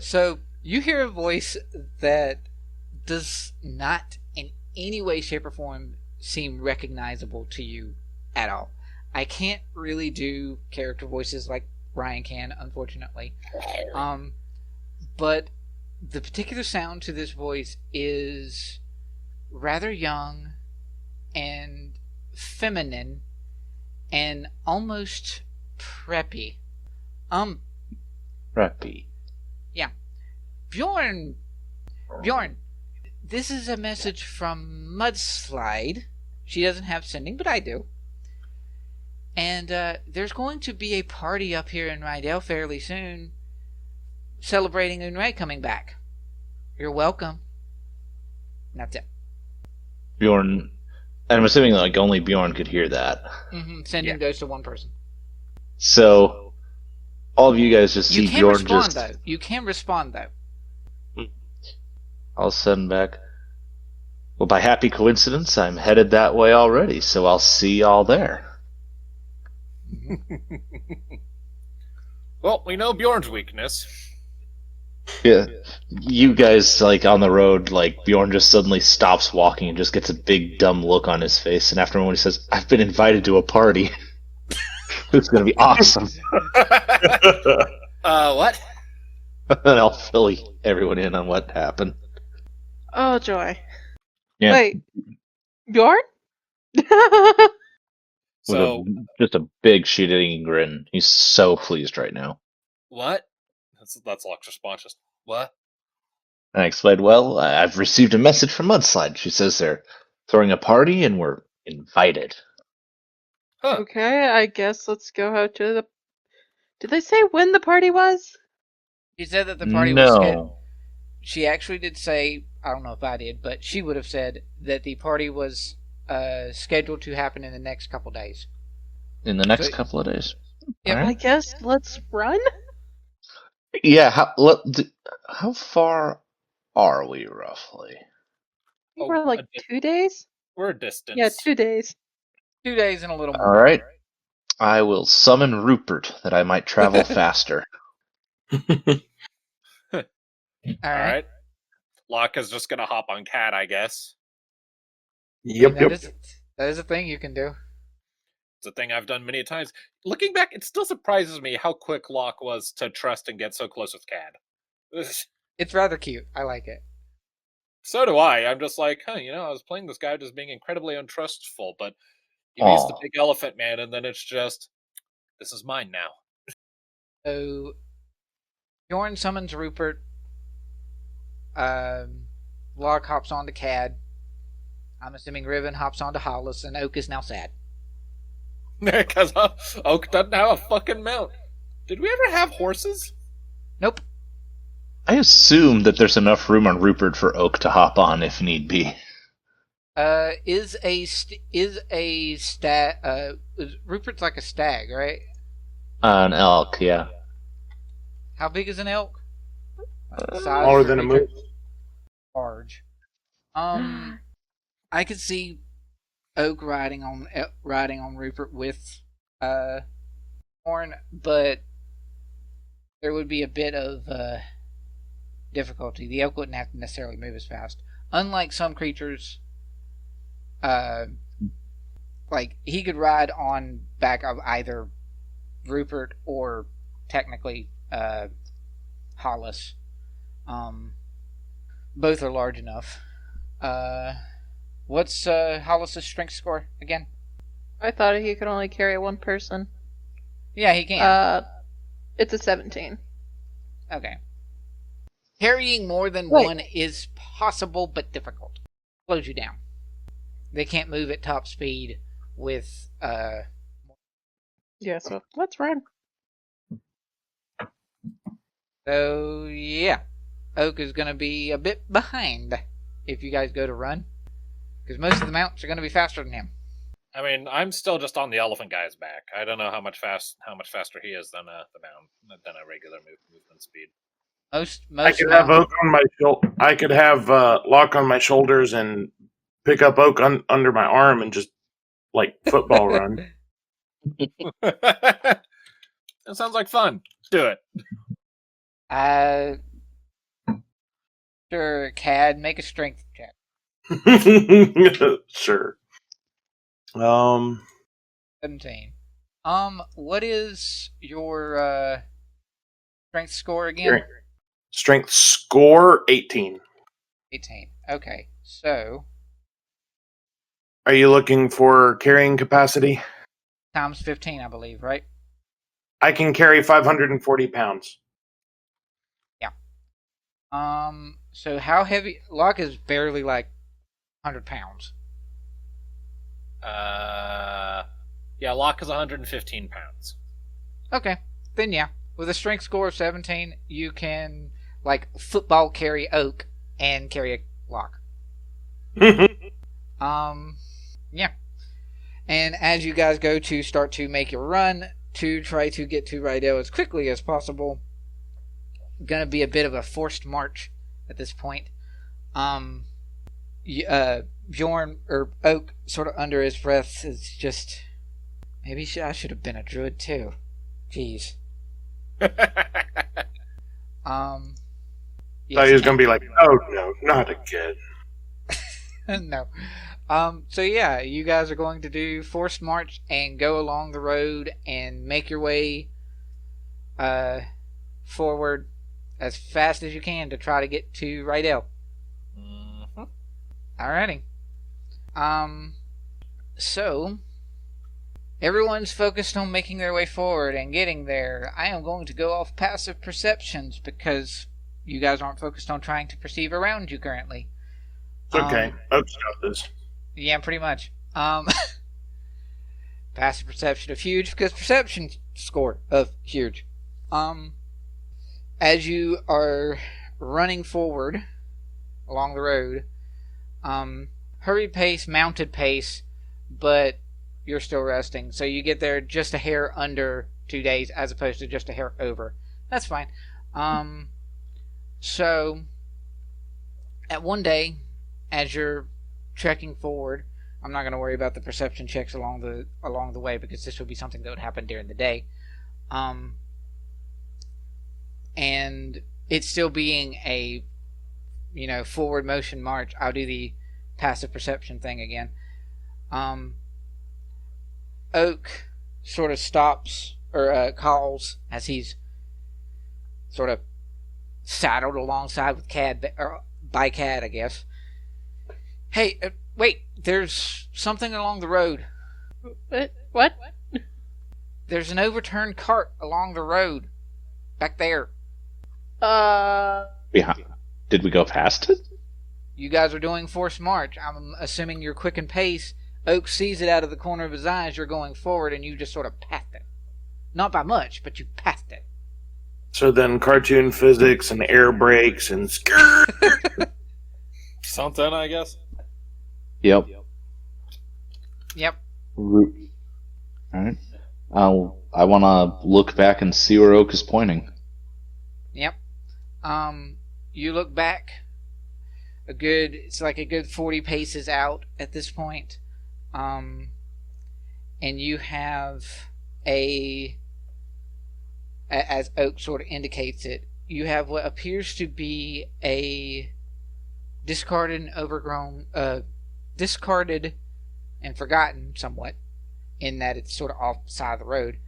So, you hear a voice that does not in any way, shape, or form seem recognizable to you at all. I can't really do character voices like Ryan can, unfortunately. But the particular sound to this voice is rather young and feminine and almost preppy.
Preppy.
Bjorn, this is a message from Mudslide. She doesn't have Sending, but I do. And there's going to be a party up here in Raidell fairly soon, celebrating Unrae coming back. You're welcome. That's it.
Bjorn. And I'm assuming like only Bjorn could hear that.
Sending goes to one person.
So all of you guys just see
You can
Bjorn
respond
just.
though. You can respond though.
I'll send back. Well, by happy coincidence, I'm headed that way already, so I'll see y'all there.
Well, we know Bjorn's weakness.
Yeah, you guys like on the road, like Bjorn just suddenly stops walking and just gets a big dumb look on his face, and after a moment he says, "I've been invited to a party. It's gonna be awesome."
What?
And I'll fill everyone in on what happened.
Oh, joy.
Yeah.
Wait. Bjorn?
So,
Just a big shit-eating grin. He's so pleased right now.
what? That's Locke's response. Just, what?
And I explained, well, I've received a message from Mudslide. She says they're throwing a party and we're invited.
Huh.
Okay, I guess let's go out to the... Did they say when the party was?
She said that the party was scheduled.
No.
She actually did say, I don't know if I did, but she would have said that the party was scheduled to happen in the next couple days.
In the next
So-
couple of days.
Yep.
I
Alright.
guess let's run?
Yeah, how far are we, roughly?
Oh,
We're like
a di-
2 days?
We're a distance.
Yeah, 2 days.
2 days and a little more.
Alright. I will summon Rupert, that I might travel faster.
All
All
right.
right. Locke is just gonna hop on Cat, I guess.
Yep,
That
yep.
is a thing you can do.
It's a thing I've done many times. Looking back, it still surprises me how quick Locke was to trust and get so close with Cad.
It's rather cute. I like it.
So do I. I'm just like, I was playing this guy just being incredibly untrustful, but he meets the
Aw.
big elephant man, and then it's just, this is mine now.
So, Bjorn summons Rupert. Locke hops onto Cad. I'm assuming Riven hops onto Hollis, and Oak is now sad.
Because Oak doesn't have a fucking mount. Did we ever have horses?
Nope.
I assume that there's enough room on Rupert for Oak to hop on if need be.
Rupert's like a stag, right?
An elk, yeah.
How big is an elk?
Smaller than a moose.
Large. I could see Oak riding on Rupert with Horn, but there would be a bit of difficulty. The elk wouldn't have to necessarily move as fast. Unlike some creatures, like he could ride on back of either Rupert or technically Hollis. Both are large enough. What's Hollis' strength score again?
I thought he could only carry one person.
Yeah, he can.
It's a 17.
Okay. Carrying more than one is possible, but difficult. Slows you down. They can't move at top speed with
Yeah, so let's run.
So yeah, Oak is going to be a bit behind if you guys go to run, because most of the mounts are going to be faster than him.
I mean, I'm still just on the elephant guy's back. I don't know how much faster he is than the mount, than a regular movement speed.
Most
I could have Oak on my shoulder. I could have Locke on my shoulders and pick up Oak under my arm and just like football run.
That sounds like fun. Do it.
Sure, Cad, make a strength check.
Sure.
17. What is your strength score again?
Strength score 18.
18. Okay, so
Are you looking for carrying capacity?
times 15, I believe, right?
I can carry 540 pounds.
So how heavy? Locke is barely like 100 pounds.
Yeah, Locke is 115 pounds.
Okay, then yeah. With a strength score of 17, you can like football carry Oak and carry a Locke. Yeah. And as you guys go to start to make your run to try to get to Raidell as quickly as possible, gonna be a bit of a forced march at this point. Bjorn or Oak, sort of under his breath, is just maybe I should have been a druid too. Jeez.
So he was gonna be like, "Oh no, not again."
No. So yeah, you guys are going to do forced march and go along the road and make your way forward as fast as you can to try to get to Raidell.
Mm-hmm.
Alrighty. So everyone's focused on making their way forward and getting there. I am going to go off passive perceptions because you guys aren't focused on trying to perceive around you currently.
It's okay. Oak's got this.
Yeah, pretty much. Passive perception of huge because perception score of huge. As you are running forward along the road, hurried pace, mounted pace, but you're still resting. So you get there just a hair under 2 days as opposed to just a hair over. That's fine. So at one day, as you're trekking forward, I'm not going to worry about the perception checks along the way because this would be something that would happen during the day. And it's still being a forward motion march. I'll do the passive perception thing again. Oak sort of stops or calls as he's sort of saddled alongside with Cad, or by Cad, I guess. Hey, wait, there's something along the road.
What?
There's an overturned cart along the road. Back there.
Behind. Did we go past it?
You guys are doing forced march. I'm assuming you're quick in pace. Oak sees it out of the corner of his eye as you're going forward, and you just sort of passed it. Not by much, but you passed it.
So then cartoon physics and air brakes and
Something, I guess.
Yep.
Yep.
Alright. I want to look back and see where Oak is pointing.
Yep. You look back it's like a good 40 paces out at this point. And you have as Oak sort of indicates it, you have what appears to be a discarded and forgotten somewhat, in that it's sort of off the side of the road,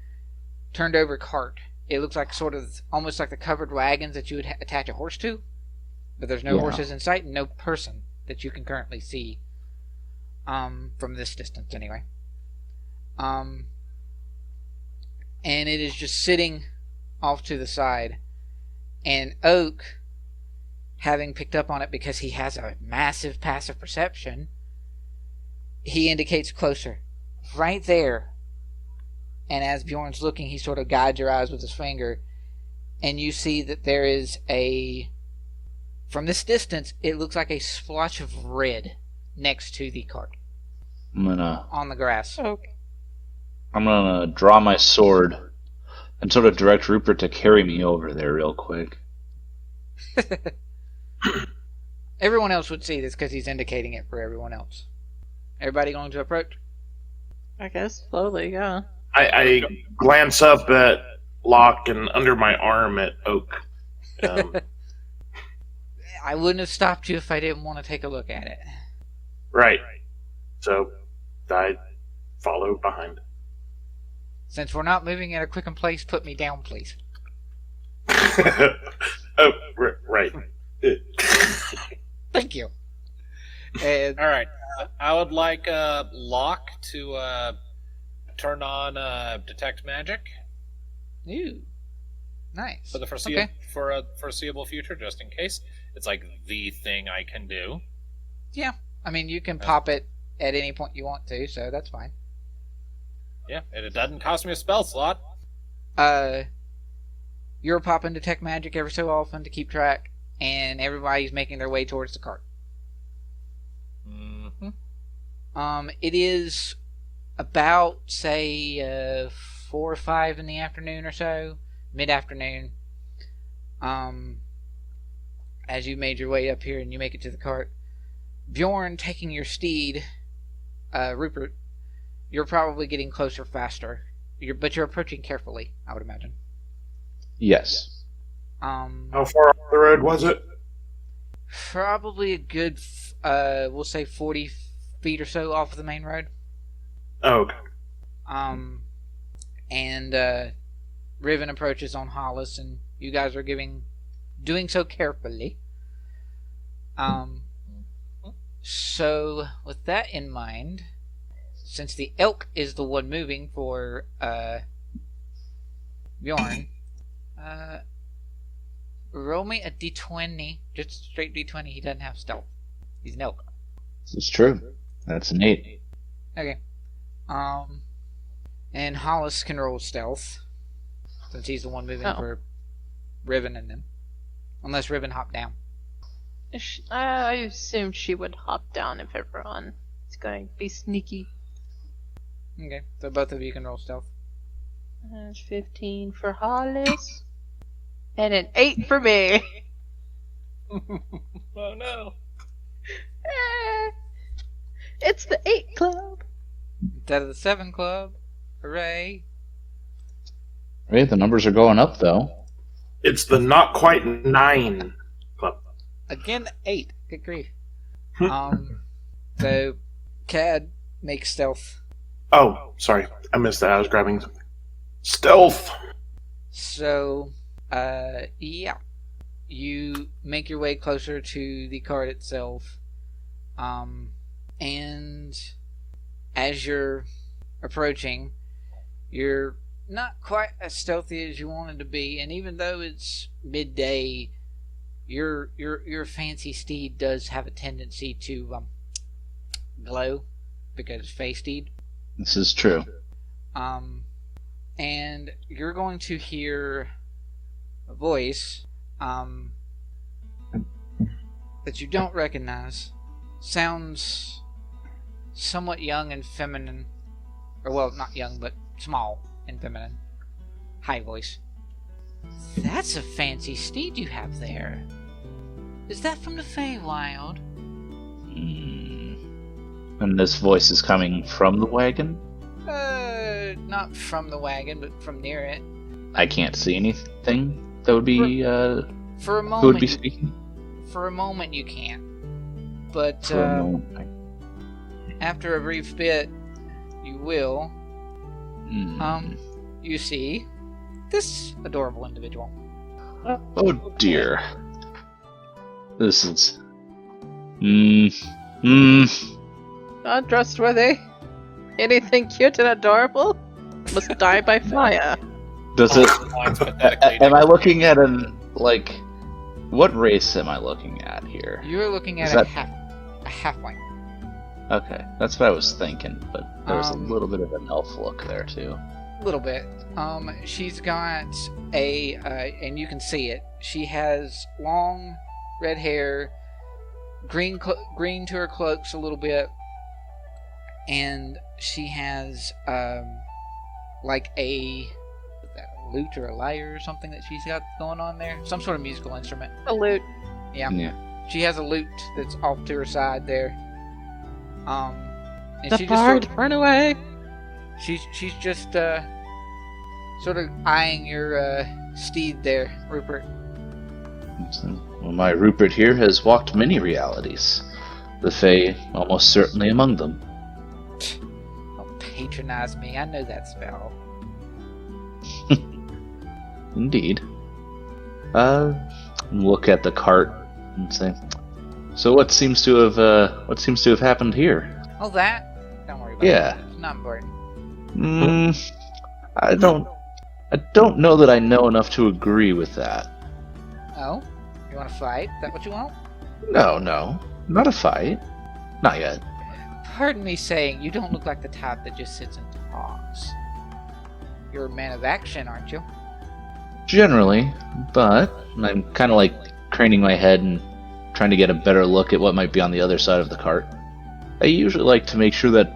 turned over cart. It looks like sort of almost like the covered wagons that you would attach a horse to, but there's no horses in sight and no person that you can currently see from this distance anyway. And it is just sitting off to the side, and Oak, having picked up on it because he has a massive passive perception, he indicates closer. Right there. And as Bjorn's looking, he sort of guides your eyes with his finger, and you see that there is from this distance, it looks like a splotch of red next to the cart. On the grass.
Okay.
I'm gonna draw my sword and sort of direct Rupert to carry me over there real quick.
Everyone else would see this because he's indicating it for everyone else. Everybody going to approach?
I guess slowly, yeah.
I glance up at Locke and under my arm at Oak.
I wouldn't have stopped you if I didn't want to take a look at it.
Right. So I follow behind.
Since we're not moving at a quick and place, put me down, please.
Oh, right.
Thank you. And
All right. I would like Locke to turn on detect magic
ooh, nice.
for the for a foreseeable future, just in case. It's like the thing I can do.
Yeah, I mean you can pop it at any point you want to, so that's fine.
Yeah, and it doesn't cost me a spell slot.
You're popping detect magic every so often to keep track, and everybody's making their way towards the cart.
Mm-hmm.
It is about, say, 4 or 5 in the afternoon or so, mid-afternoon. As you made your way up here and you make it to the cart, Bjorn taking your steed, Rupert, you're probably getting closer faster. But you're approaching carefully, I would imagine.
Yes.
How far off the road was it?
Probably a good, we'll say 40 feet or so off of the main road.
Oh, okay.
And Riven approaches on Hollis, and you guys are doing so carefully. So with that in mind, since the elk is the one moving for Bjorn, roll me a d20, just straight d20. He doesn't have stealth. He's an elk.
This is true. That's an 8.
Okay. And Hollis can roll stealth, since he's the one moving for Riven and them. Unless Riven hopped down.
I assumed she would hop down if everyone is going to be sneaky.
Okay, so both of you can roll stealth.
That's 15 for Hollis. And an 8 for me.
Oh no.
It's the 8 club.
Instead of the 7 club. Hooray.
Right, the numbers are going up though.
It's the not quite 9 club.
Again, 8. Good grief. So, Cad makes stealth.
Oh, sorry. I missed that. I was grabbing something. Stealth.
So, yeah. You make your way closer to the cart itself. And as you're approaching, you're not quite as stealthy as you wanted to be, and even though it's midday, your fancy steed does have a tendency to glow because it's Fey steed.
This is true.
And you're going to hear a voice that you don't recognize. Sounds somewhat young and feminine, or well, not young, but small and feminine. High voice. That's a fancy steed you have there. Is that from the Feywild?
And this voice is coming from the wagon?
Not from the wagon, but from near it.
I can't see anything that would be,
For a moment,
who would be speaking?
For a moment you can't. But,
For a moment.
after a brief bit, you will. You see this adorable individual.
Oh dear. This is...
Not trustworthy. Anything cute and adorable must die by fire.
Does it...
Mine's pathetically
Am I looking at an, like... What race am I looking at here?
You're looking
Is
at
that-
a halfling.
Okay, that's what I was thinking, but there was a
Um,
little bit of an elf look there too.
A little bit. She's got a, and you can see it. She has long red hair, green to her cloaks a little bit, and she has like a lute or a lyre or something that she's got going on there. Some sort of musical instrument.
A lute.
Yeah. She has a lute that's off to her side there. And
The
she
bard,
just
run away!
she's just sort of eyeing your steed there, Rupert.
Well, my Rupert here has walked many realities. The Fae almost certainly among them.
Don't patronize me. I know that spell.
Indeed. Look at the cart and say, so what seems to have happened here?
Oh, that? Don't worry about
Yeah.
it. It's not important.
I don't know that I know enough to agree with that.
Oh? You want to fight? Is that what you want?
No, not a fight. Not yet.
Pardon me saying, you don't look like the type that just sits and talks. You're a man of action, aren't you?
Generally, but I'm kind of like craning my head and trying to get a better look at what might be on the other side of the cart. I usually like to make sure that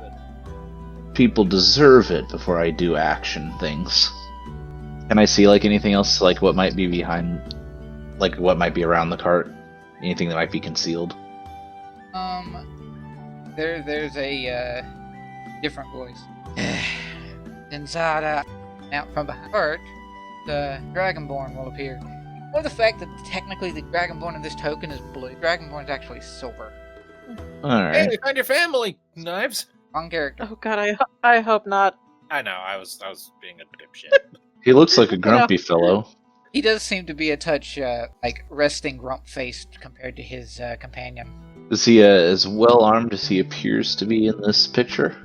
people deserve it before I do action things. Can I see like anything else, like what might be behind, like what might be around the cart? Anything that might be concealed?
There's a different voice. Inside out from behind the cart, the Dragonborn will appear. Or the fact that technically the Dragonborn in this token is blue. Dragonborn is actually silver.
Alright.
Hey, we found your family, Knives.
Wrong character.
Oh god, I hope not.
I know, I was being a dipshit.
He looks like a grumpy fellow.
He does seem to be a touch, like, resting grump-faced compared to his companion.
Is he as well armed as he appears to be in this picture?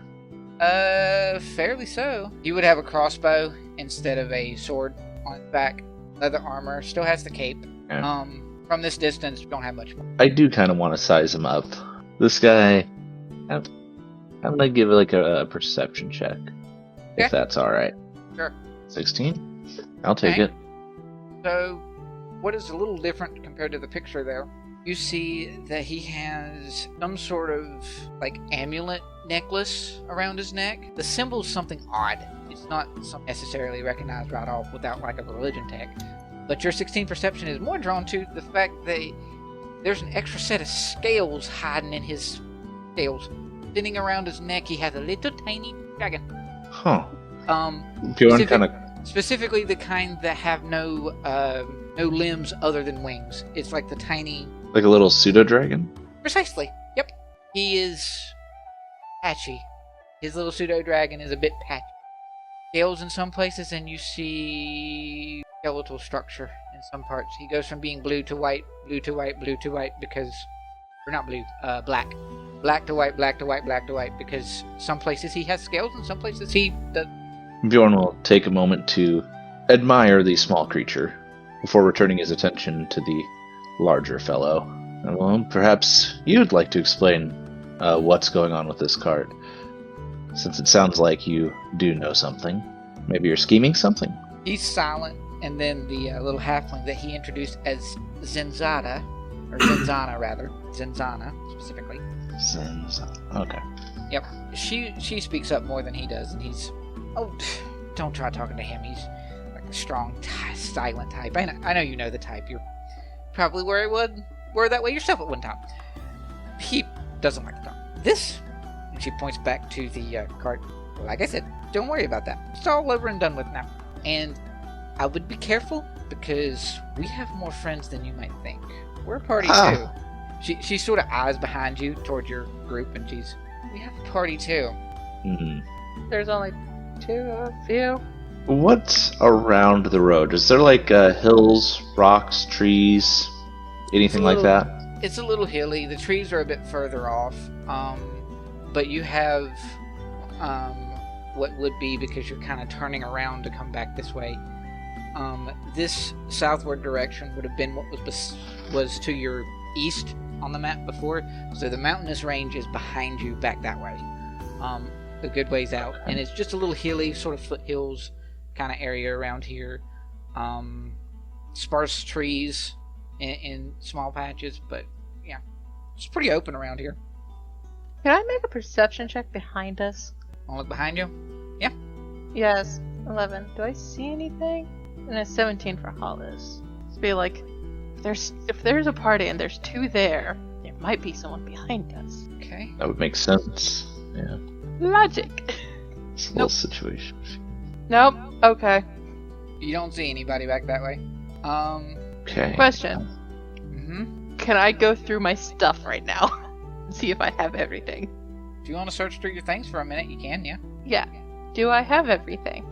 Fairly so. He would have a crossbow instead of a sword on his back. Leather armor, still has the cape.
Yeah.
From this distance, don't have much more.
I do kind of want to size him up. This guy, I'm gonna give it like a perception check,
Yeah.
if that's all right.
Sure.
16. I'll take
Okay.
it.
So, what is a little different compared to the picture there? You see that he has some sort of, like, amulet necklace around his neck. The symbol's something odd. It's not something necessarily recognized right off without, like, a religion tag. But your 16 perception is more drawn to the fact that there's an extra set of scales hiding in his scales. Sitting around his neck, he has a little tiny dragon.
Huh. Bjorn
Specific-
kind of.
Specifically the kind that have no limbs other than wings. It's like the tiny...
Like a little pseudo dragon?
Precisely. Yep. He is patchy. His little pseudo dragon is a bit patchy. Scales in some places, and you see skeletal structure in some parts. He goes from being blue to white, blue to white, blue to white, because... Or not blue, black. black to white, black to white, black to white, because some places he has scales and some places he does.
Bjorn will take a moment to admire the small creature before returning his attention to the larger fellow. Well, perhaps you'd like to explain what's going on with this cart, since it sounds like you do know something. Maybe you're scheming something?
He's silent, and then the little halfling that he introduced as Zenzana, or Zenzana rather, Zenzana specifically.
Okay.
Yep. She speaks up more than he does, and he's, oh, don't try talking to him. He's like a strong, silent type. I know you know the type. You're probably were that way yourself at one time. He doesn't like to talk. This, and she points back to the cart. Like I said, don't worry about that. It's all over and done with now. And I would be careful, because we have more friends than you might think. We're a party too. She sort of eyes behind you toward your group, and we have a party too.
Mm-hmm.
There's only 2 of you.
What's around the road? Is there like hills, rocks, trees, anything like that?
It's a little hilly. The trees are a bit further off, but you have what would be, because you're kind of turning around to come back this way. This southward direction would have been what was to your east on the map before. So the mountainous range is behind you back that way, a good ways out, and it's just a little hilly, sort of foothills kind of area around here. Sparse trees in small patches, but yeah, it's pretty open around here.
Can I make a perception check behind us?
Wanna look behind you? Yeah.
Yes. 11. Do I see anything? And a 17 for Hollis. Just be like, if there's a party and there's 2 there might be someone behind us.
Okay.
That would make sense. Yeah.
Logic.
It's a little situation.
Nope. Okay.
You don't see anybody back that way.
Okay.
Question.
Mm-hmm.
Can I go through my stuff right now? And see if I have everything?
If you want to search through your things for a minute, you can, yeah.
Yeah. Do I have everything?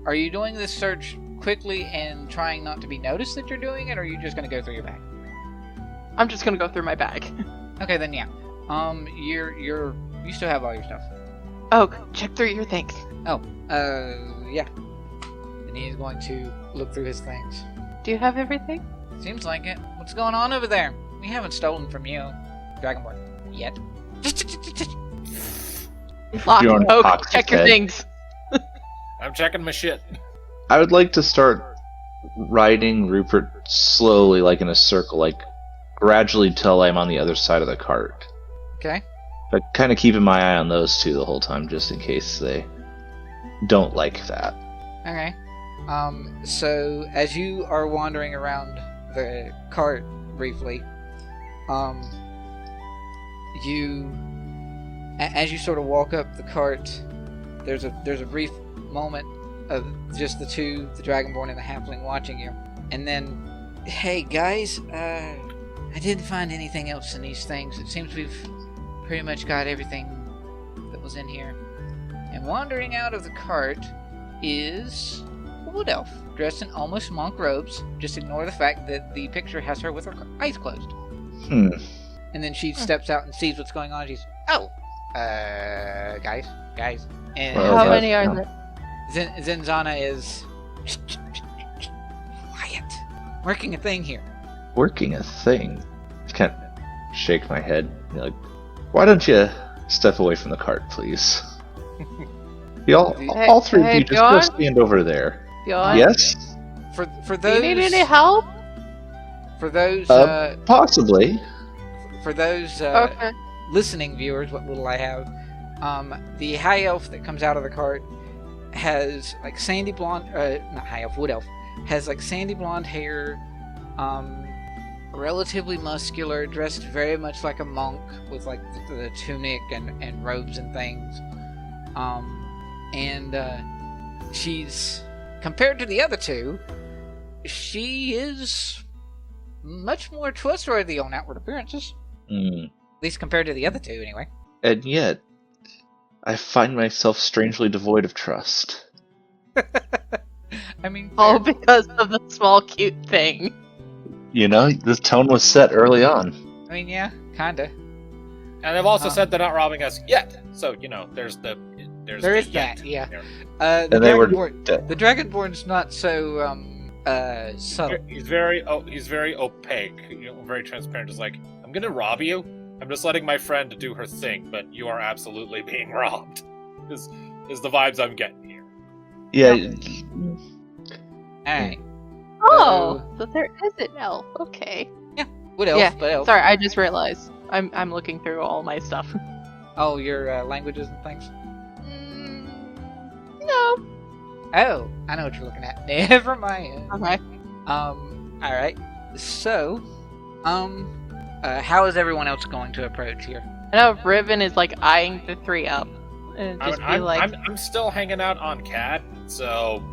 Are you doing this search quickly and trying not to be noticed that you're doing it, or are you just going to go through your bag?
I'm just gonna go through my bag.
Okay, then yeah. You still have all your stuff.
Oh, check through your things.
Yeah. And he's going to look through his things.
Do you have everything?
Seems like it. What's going on over there? We haven't stolen from you, Dragonborn, yet.
Locke,
Bjorn
Oak,
cocks his
check your
head.
things.
I'm checking my shit.
I would like to start riding Rupert slowly, like in a circle, like gradually till I'm on the other side of the cart.
Okay.
But kind of keeping my eye on those 2 the whole time, just in case they don't like that.
Okay. So as you are wandering around the cart briefly, as you sort of walk up the cart, there's a brief moment of just the 2, the Dragonborn and the Halfling, watching you, and then, hey guys, I didn't find anything else in these things. It seems we've pretty much got everything that was in here. And wandering out of the cart is a wood elf, dressed in almost monk robes. Just ignore the fact that the picture has her with her eyes closed. And then she steps out and sees what's going on. She's, guys. And
Well,
How
that-
many are there?
Zenzana is quiet, working a thing here.
Working a thing. Just kind of shake my head. Like, why don't you step away from the cart, please? All 3 of
Hey,
you just go
Bjorn?
stand over there.
Bjorn?
Yes?
For
Do
those,
you need any help?
For those,
Possibly.
for those
Okay.
listening viewers, what little I have, the high elf that comes out of the cart has like sandy blonde, not high elf, wood elf, has like sandy blonde hair, relatively muscular, dressed very much like a monk with like the tunic and robes and things, and she's, compared to the other 2, she is much more trustworthy on outward appearances.
Mm.
At least compared to the other 2, anyway.
And yet, I find myself strangely devoid of trust.
I mean,
All because of the small cute thing.
You know, the tone was set early on.
I mean, yeah, kinda.
And they've also said they're not robbing us yet. So, there's
There
the
is
yet
that, yeah.
there.
The
And they were
Dragonborn's not so subtle.
He's very opaque, very transparent. Just like, I'm gonna rob you. I'm just letting my friend do her thing, but you are absolutely being robbed. Is the vibes I'm getting here.
Yeah.
Alright.
Oh, so there is an elf. Okay.
What else?
Yeah,
What else?
Sorry, I just realized. I'm looking through all my stuff.
Oh, your languages and things?
No.
Oh, I know what you're looking at. Never mind.
Okay.
Alright. So, how is everyone else going to approach here?
I know Riven is like eyeing the three up. And just
I'm still hanging out on Cat, so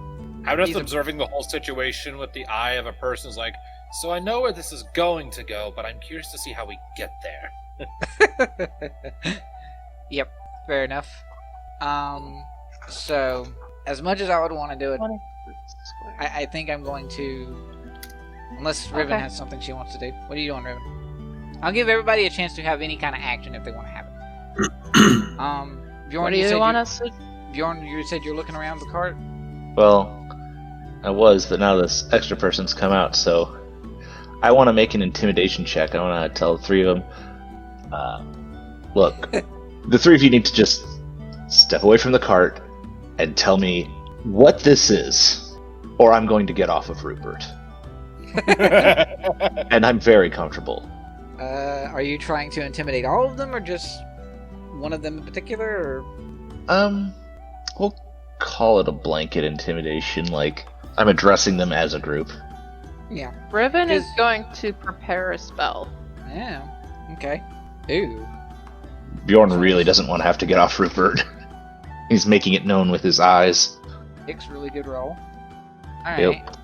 I'm just
He's
observing the whole situation with the eye of a person who's like, so I know where this is going to go, but I'm curious to see how we get there.
Yep, fair enough. So, as much as I would want to do it, I think I'm going to... Unless Riven
Okay.
has something she wants to do. What are you doing, Riven? I'll give everybody a chance to have any kind of action if they want to have it. Bjorn,
What do you want us to?
Bjorn, you said you're looking around the cart?
Well, I was, but now this extra person's come out, so I want to make an intimidation check. I want to tell the three of them, look, the three of you need to just step away from the cart and tell me what this is, or I'm going to get off of Rupert. And I'm very comfortable.
Are you trying to intimidate all of them, or just one of them in particular, or...
We'll call it a blanket intimidation, like I'm addressing them as a group.
Yeah.
Riven is
Is-
going to prepare a spell.
Yeah. Okay. Ooh.
Bjorn really doesn't want to have to get off Rupert. He's making it known with his eyes.
6 really good roll. Alright.
Yep.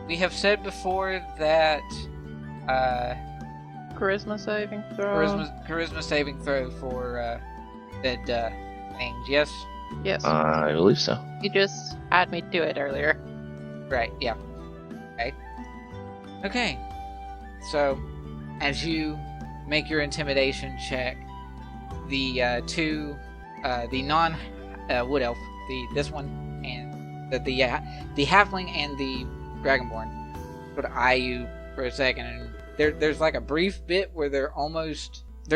We have said before that
Charisma saving throw.
charisma saving throw for said things, yes?
Yes.
I believe so.
You just had me do it earlier.
Right, yeah. Okay. Okay. So, as you make your intimidation check, the the non wood elf, this one, and the halfling and the dragonborn sort of eye you for a second, and there's like a brief bit where they're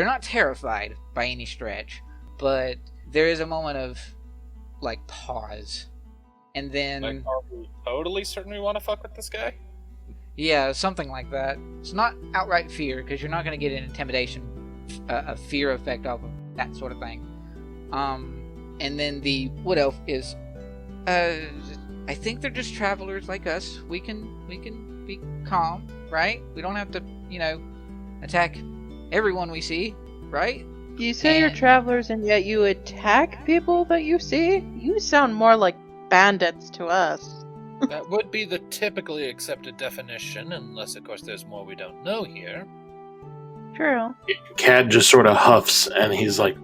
not terrified by any stretch, but there is a moment of like pause, and then
Like, are we totally certain we want to fuck with this guy?
yeah, something like that. It's not outright fear, because you're not going to get an intimidation, a fear effect of that sort of thing. And then the wood elf is, I think they're just travelers like us. We can be calm, right? We don't have to, attack everyone we see, right?
You say you're
And-
travelers and yet you attack people that you see? You sound more like bandits to us.
That would be the typically accepted definition, unless, of course, there's more we don't know here.
True.
Cad just sort of huffs, and he's like,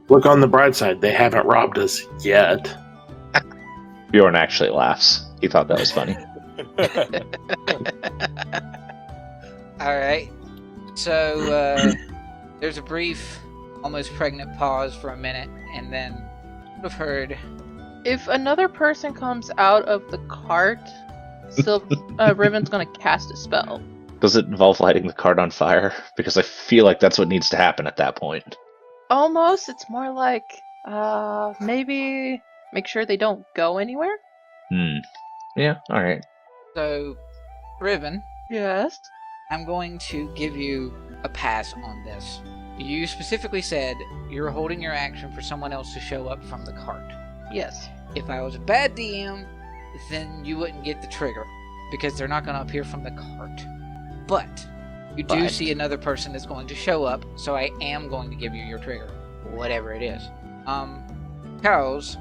look on the bright side, they haven't robbed us yet.
Bjorn actually laughs. He thought that was funny.
Alright. So, there's a brief, almost pregnant pause for a minute, and then would have heard,
If another person comes out of the cart, Riven's gonna cast a spell.
Does it involve lighting the cart on fire? Because I feel like that's what needs to happen at that point.
Almost, it's more like, maybe make sure they don't go anywhere?
Yeah, alright.
so, Riven,
Yes.
I'm going to give you a pass on this. You specifically said you're holding your action for someone else to show up from the cart.
Yes.
If I was a bad DM, then you wouldn't get the trigger, because they're not going to appear from the cart. But you do
But-
see another person that's going to show up, so I am going to give you your trigger, whatever it is. Charles,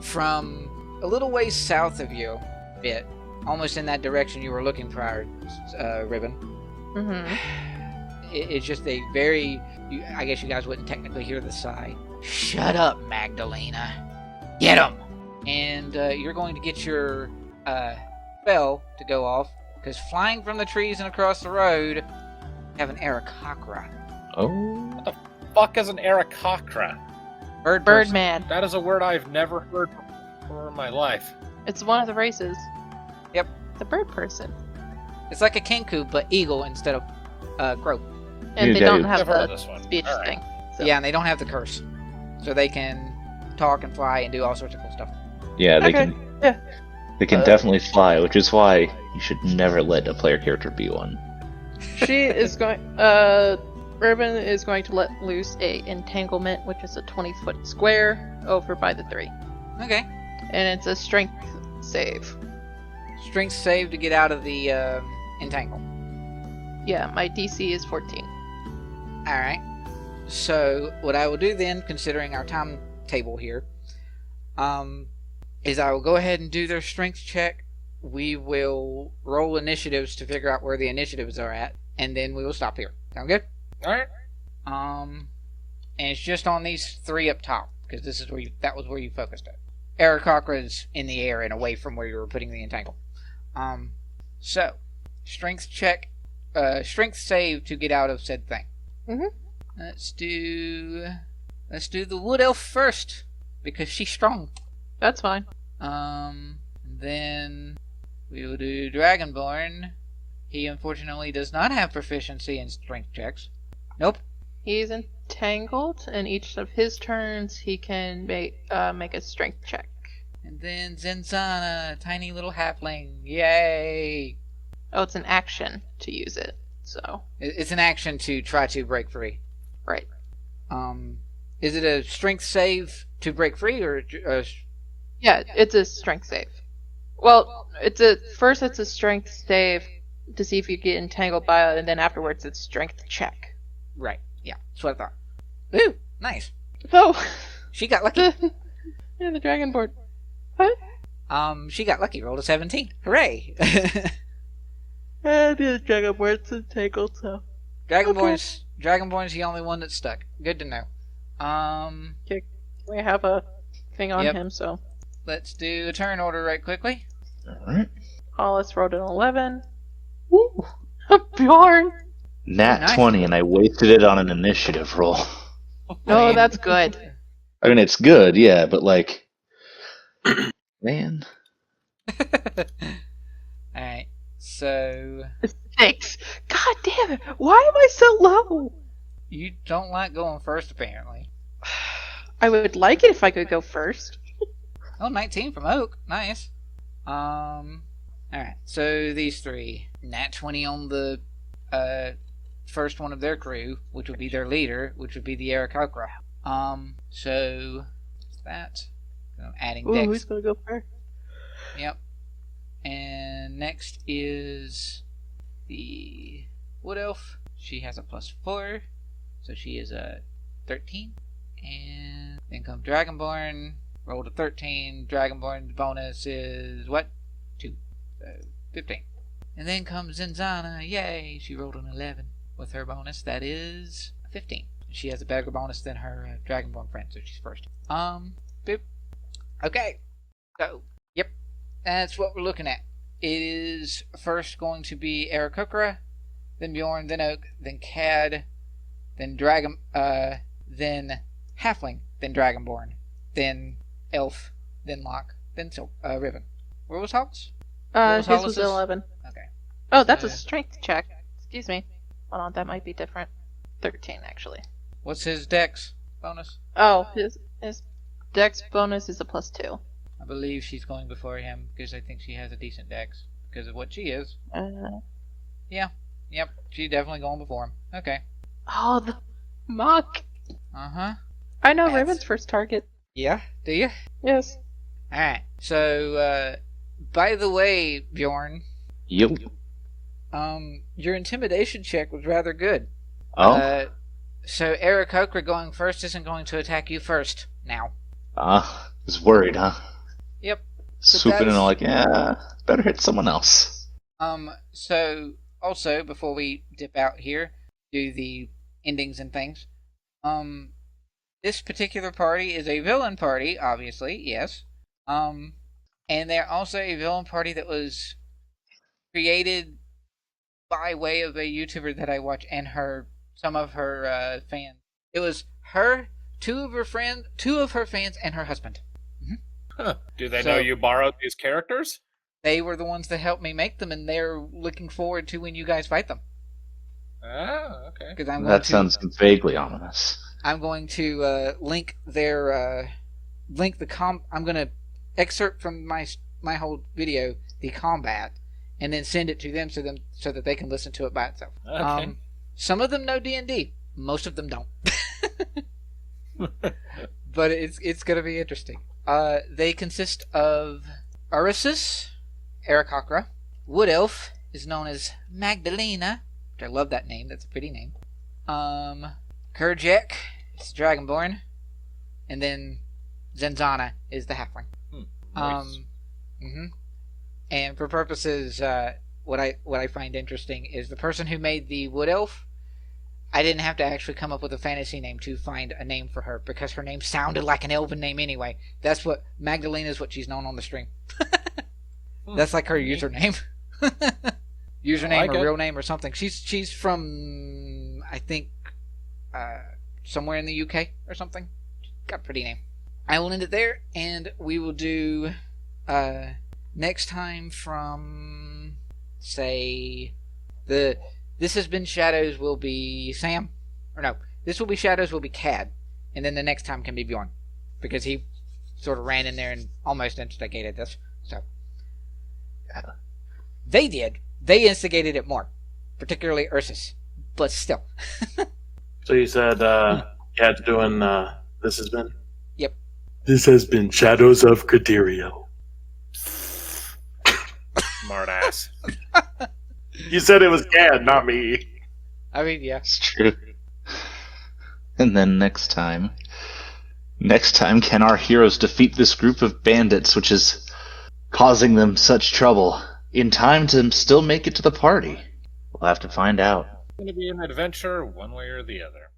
from a little ways south of you, bit, almost in that direction you were looking prior, Ribbon.
Mm-hmm.
It's just a very, I guess you guys wouldn't technically hear the sigh. Shut up, Magdalena. Get him! And you're going to get your spell to go off, because flying from the trees and across the road, have an Aarakocra.
Oh.
Fuck is an Aarakocra?
Birdman.
That is a word I've never heard before in my life.
It's one of the races.
Yep.
The bird person.
It's like a Kenku, but eagle instead of crow.
And
You
they
do.
don't have
I've heard of
the
this one.
speech
All right.
thing. So.
Yeah, and they don't have the curse. So they can talk and fly and do all sorts of cool stuff.
Yeah, they
Okay,
can.
yeah.
They can definitely fly, which is why you should never let a player character be one.
She is going. Urban is going to let loose a entanglement, which is a 20-foot square over by the 3,
Okay.
and it's a strength save.
Strength save to get out of the entangle.
Yeah, my DC is 14.
Alright. So, what I will do then, considering our timetable here, is I will go ahead and do their strength check. We will roll initiatives to figure out where the initiatives are at, and then we will stop here. Sound good?
Alright.
And it's just on these 3 up top, because this is where that was where you focused it. Aarakocra is in the air and away from where you were putting the entangle. So, strength check, strength save to get out of said thing.
Mhm.
Let's do the wood elf first, because she's strong.
That's fine.
Then we will do Dragonborn. He unfortunately does not have proficiency in strength checks. Nope.
He's entangled, and each of his turns he can make a strength check.
And then Zenzana, tiny little halfling. Yay!
Oh, it's an action to use it. So
It's an action to try to break free.
right.
Is it a strength save to break free, or
Yeah, it's a strength save. Well, it's a strength save to see if you get entangled by it, and then afterwards it's strength check.
right? Yeah, that's what I thought. Ooh, nice.
Oh,
She got lucky.
the dragon board. What?
She got lucky. Rolled a 17. Hooray!
The dragon board's entangled, so.
Dragonborn's the only one that's stuck. Good to know.
We have a thing on
Yep.
him, so.
Let's do a turn order right quickly.
Alright.
Hollis rolled an 11. Woo! Bjorn!
Nat
Nice.
20, and I wasted it on an initiative roll.
No,
Man.
that's good.
I mean, it's good, yeah, but like, man.
Alright, so
6. God damn it! Why am I so low?
you don't like going first, apparently.
I would like it if I could go first.
Oh, 19 from Oak. Nice. Alright, so these 3. Nat 20 on the first one of their crew, which would be their leader, which would be the Aarakocra. So that. I'm adding
Ooh,
dex.
who's gonna go first?
Yep. And next is the Wood Elf. She has a +4, so she is a 13. And then comes Dragonborn. Rolled a 13. Dragonborn's bonus is what? 2. So 15. And then comes Zenzana. Yay! She rolled an 11 with her bonus. That is a 15. She has a better bonus than her Dragonborn friend, so she's first. Boop. Okay. So, yep. That's what we're looking at. It is first going to be Aarakocra, then Bjorn, then Oak, then Cad, then then Halfling, then Dragonborn, then Elf, then Locke, then Riven. Where was Hollis?
His
Hollis's?
was 11.
Okay.
Oh, that's a
So-
strength check. Excuse me. Hold on, that might be different. 13, actually.
What's his dex bonus?
Oh, his dex bonus is a +2.
I believe she's going before him because I think she has a decent dex because of what she is. Yep, she's definitely going before him. Okay.
Oh, the mock.
Uh-huh.
I know
That's-
Raven's first target.
Yeah, do you?
Yes.
Alright, so, by the way, Bjorn,
Yep.
your intimidation check was rather good.
Oh?
So Aarakocra going first isn't going to attack you first now.
Was worried, huh?
Yep.
Swooping in
that's-
and like, yeah, better hit someone else.
So also before we dip out here, do the endings and things. This particular party is a villain party, obviously, yes. And they're also a villain party that was created by way of a YouTuber that I watch and some of her fans. It was her, two of her fans, and her husband.
Huh. Do they know you borrowed these characters?
They were the ones that helped me make them, and they're looking forward to when you guys fight them.
Oh, okay.
That sounds vaguely ominous.
I'm going to link their I'm going to excerpt from my whole video the combat, and then send it to them so that they can listen to it by itself.
Okay.
Some of them know D&D, most of them don't. But it's going to be interesting. They consist of Ursus, Aarakocra. Wood Elf is known as Magdalena, which I love that name. That's a pretty name. Kurjek is Dragonborn, and then Zenzana is the Halfling.
Nice.
And for purposes, what I find interesting is the person who made the Wood Elf. I didn't have to actually come up with a fantasy name to find a name for her because her name sounded like an elven name anyway. That's what Magdalena is, what she's known on the stream. That's like her username. Username or real name or something. She's from, I think, somewhere in the UK or something. Got a pretty name. I will end it there, and we will do next time from, say, This Has Been Shadows will be Sam. Or no, This Will Be Shadows will be Cad. And then the next time can be Bjorn. Because he sort of ran in there and almost instigated this. So. They did. They instigated it more. Particularly Ursus. But still.
So you said Cad's doing This Has Been?
Yep.
This has been Shadows of Gradiriel.
Smartass.
You said it was Cad, not me.
I mean, yeah.
It's true. And then next time, can our heroes defeat this group of bandits which is causing them such trouble in time to still make it to the party? We'll have to find out.
It's going to be an adventure one way or the other.